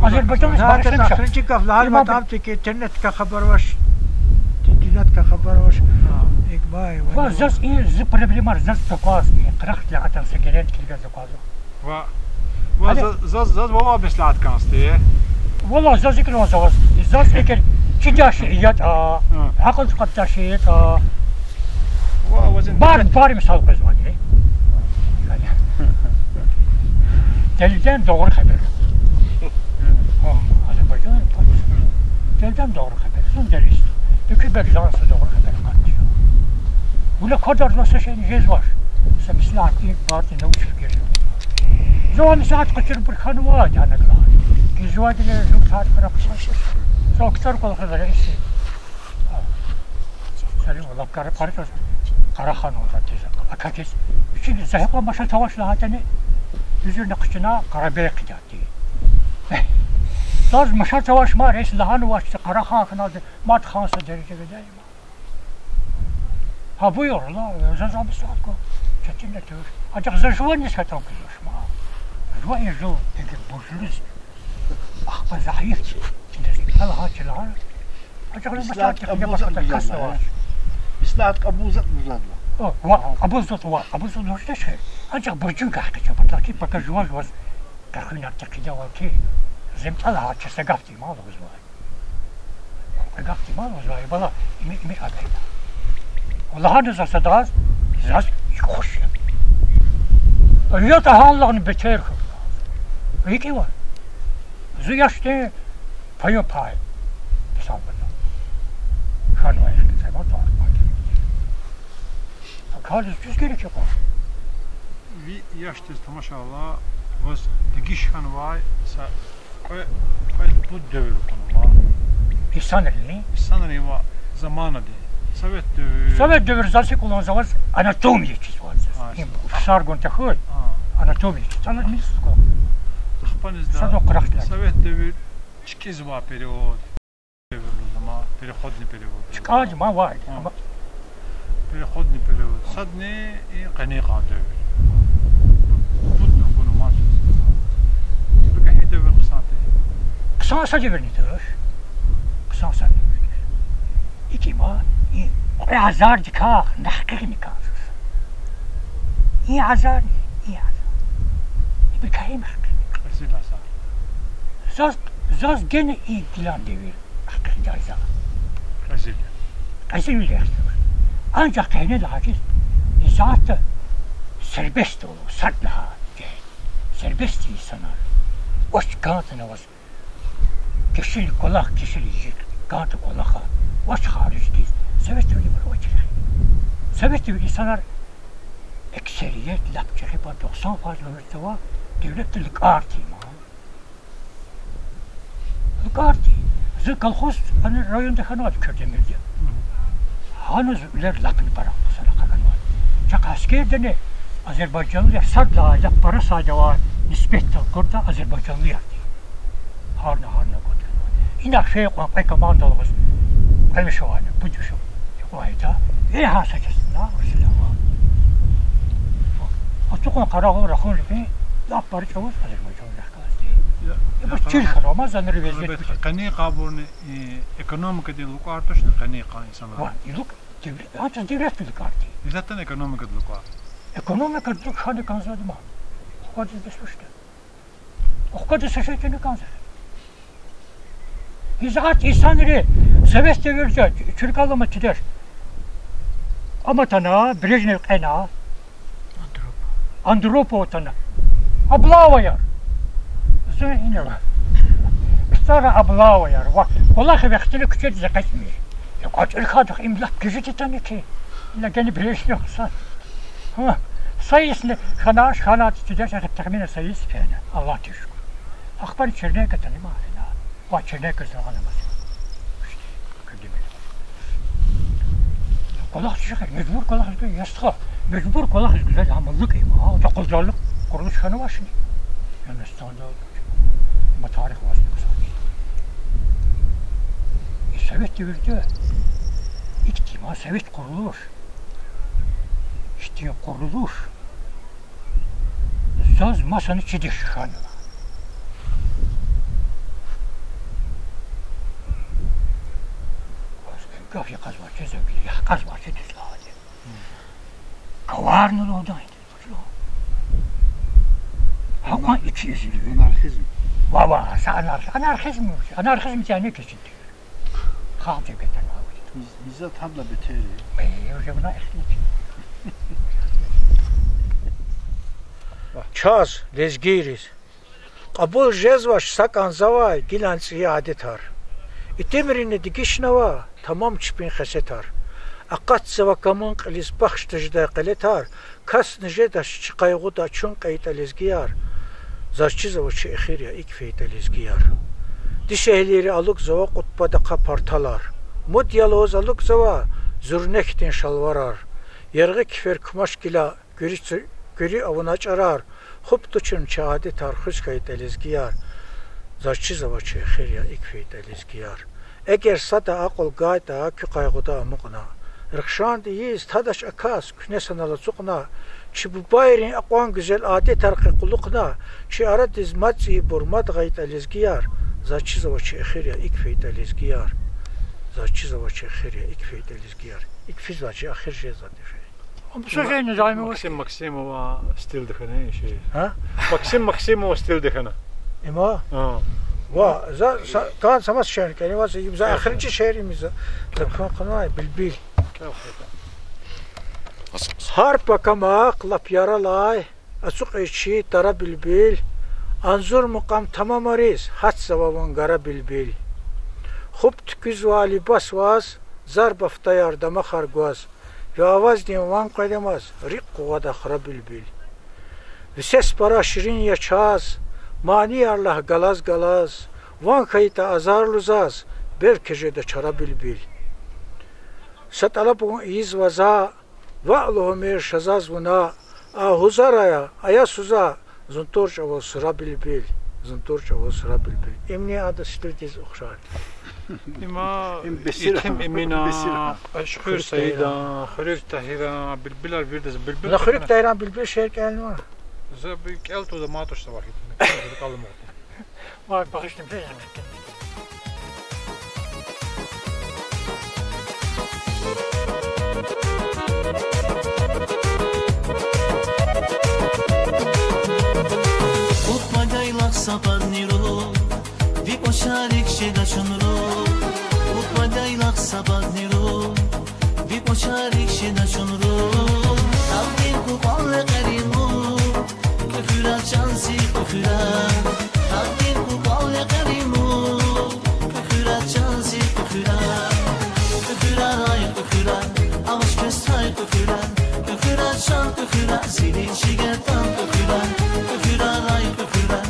Azerbaycan'ın zaten akhirki kaflar ma tamam ki internet ka haber var. İnternet ka haber var. İkbay. Va zaz iyi z problemler zaz tokaz. Qıraq laqatan segeren kilga zokazo. Va zaz baba mesleğat kastı. والله زاز يكون زاز زاز يكون كذا شيء عقل قد شيء بار مثال قزماني دلدن doğru haber Azerbaycan delden doğru haber son deriz çünkü bir zansı doğru haber katıyor bu kadar nasıl şeyin cez var sen mesela ilk parti ne uçup geliyor zaman saat kaçır bir kanı var yani Gizvadiyle çok tarif bırakmışlar. Çok kısa kolaklar işte. Selim Allah karı Karahan oldu teyze. Akakes. Şimdi zahikla maşal savaşla hatani üzerine kışına Karabeyek gitti. Zaz maşal savaş ma reis lahanı başta Karahan kanadı mat khansa derece gideyim. Ha buyur la zaz abi saat ko. Çetinle tür. Acık zajvan ne satan kızmış ma. Zajvan yüzü peki bozulur. أخبر زحيف هلا هاك العالم أجعل مسلاحات أبوزة مزادلة مسلاحات أبوزة مزادلة أبوزة وش تشهر أجعل برجون كحكي شباب لكن بقى جواز وز كخلنا تكيدا وكي زمت هلا هاك سقفتي ما له زواج سقفتي ما له زواج بلا مي أبدا والله هذا زاز يخش اليوم هالله نبتيرك ويكي وار Züyaşte payo pay sanmıyorum. Şu an o eski zaman doğru. Kalız düz gerekiyor. Bir yaşta maşallah var dikiş kan var sa bu devir konu var. İnsan elini var zamanı değil. Sovet devir zaten kullanılıyor anatomi için var. Sargon tehul anatomi için. Sana ne sıkı? Sovet devir çikiz var periyod. Devir zaman perihodni periyod. Çıkar ma var. Perihodni periyod. Sadne qaniqa devir. Bu konu var. Bu kahi devir kısante. Kısa devir nedir? Kısa devir. İki ma azar dikah nahkik nikah. İyi azar. Bir kahi Zaz gene ilgilen devir. Hakikaten Azilya. Ancak kendine lakin zaten serbest olur. Sartla serbest insanlar. Oş kantına var. Kişilik kolak kişilik kantı kolaka. Oş hariç değil. Serbest devir var. Serbest devir insanlar ekseriyet lapçakı 90 fazla müsteva devletlilik artıyor. Karti. Zı kolhoz hani rayonda kanat Kördemir'de. Hanız üler lakın para sana kalan var. Çak askerde ne? Azerbaycanlılar sadla para sadece var. Nispetle kurda Azerbaycanlı yaptı. Harna kurdu. İnak şey koyup ay komandalımız. Ay şu var. Bu düşün. O ayda. Hasakesinde mesela var. Atıkon karakol rakun gibi yapar çavuz Azerbaycanlılar kaldı. Bu Türk Ramazan rivayet. قني قابون ekonomik ediluk artışını qani insanlar. Var. Yıllık devlet devlet bir kartı. Zaten ekonomik ediluk var. Ekonomik ediluk hani kanzadı mı? O kadar desmişti. O kadar seçeneğini kanzadı. Hizat insanları Sovyet devirde Türk alımı tider. Ama tana Brejnev kaynağı Andropov tana Ablava yar. Sonra yine var. Sonra Ablava yar. Vallahi vaktini küçük zekatmıyor. Ya kaçır kadık imlak gücü tane ki. İlla gene Brejnev san. Ha sayısını kanat tider tahmin sayısı falan. Allah teşekkür. Akbar içerine katanı mı? Var içerine kızı anlamaz. Kolak çıkar, mecbur kolak çıkar, yastığa, mecbur kolak güzel hamurluk ima, okulculuk, kuruluş kanı var şimdi. Yunanistan'da ama tarih var kısa. Sovyet devirde iktima Sovyet kurulur. İşte kurulur. Söz masanı çidir şu an. Gafya kazmaçı zevkli, kazmaçı düzlağıdı. Kavarnı oradaydı. Ama iki yüzlü. Anarxizm. Baba, anarxizm. Anarxizm yani kesinti. Kaldı geten abi. Bizzat hamla beteri. Öyle buna ehlit. Çaz, lezgiriz. Kabul jezvaş sakan zavay, gilansi adetar. İtemirini dikişnava, tamam çıpin xesetar. Akat sevakamın qilis baxştıjda qiletar. Kas nijetaş çıkaygu da çun qayta lezgiyar. Zaşçı zavaçı ekhirya ikfeyta lezgiyar. Dişehleri aluk zava kutbada kapartalar. Mud yaloz aluk zava zurnektin şalvarar. Yergi kifer kumaş gila göri avuna çarar. Xup tuçun çaade tarxış qayta lezgiyar. Zaşçı zavaçı ekhirya ikfeyta lezgiyar. Eğer sada akıl gayda ki qayguda amıqna. Rıkşan deyiz tadaş akas künesanalı suqna. Çi bu bayrin aqwan güzel adet tarqi quluqna. Çi ara dizmatsi burmat gayta lezgiyar. Zaçı zavaçı ekhirya ikfeyta lezgiyar. Zaçı zavaçı ekhirya ikfeyta lezgiyar. İkfiz zaçı akhir şey zaten. Bu sözü ne daimi var? Maksimova stil dikene şey. Ha? Maksimova stil dikene. İma? Ha. Va, kan samas şehir kelimesi imza akhirci şehrimiz. Zakon qanay bilbil. Harp bakamak lap yaralay. Açık içi tara bilbil. Anzur muqam tamam ariz. Hat zavavun gara bilbil. Xup tüküz va libas vaz. Zar bafta yardama xargvaz. Ve avaz diyen van qaydamaz. Rik quvada xara bilbil. Ve ses para şirin yaşaz. Mani Allah galaz galaz. Van kayıta azar luzaz. Berkece de çara bilbil. Satalapun iz vaza. Va'luhu mir şazaz vuna. Ahuzaraya ayasuza. Zuntur çavul sıra bilbil. Zuntur çavul sıra bilbil. İmni adı stildiz uxşar. İma itim emina. Aşkır sayıda. Xürük tahira. Bilbiler birdes bilbil. La xürük tahira bilbil şehir kelini var. Zabik elto da matoş da var. Kalım oldu. Var bakıştım şey. Utmadaylak sapadniro, vi poşarik şedaşonro. Utmadaylak sapadniro, vi poşarik şedaşonro. Tavdin kuqanle qarimo, kufra chansi kufra. Tavdin kuqanle qarimo, kufra chansi kufra. Kufra ray kufra, avaş kestay kufra. Kufra chan kufra, zilin şigertan kufra. Kufra ray kufra,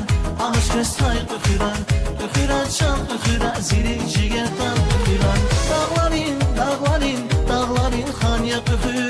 avaş kestay kufra. Kufra chan kufra. ziri cigertan filan. Dağların, dağların, dağların han yakıfı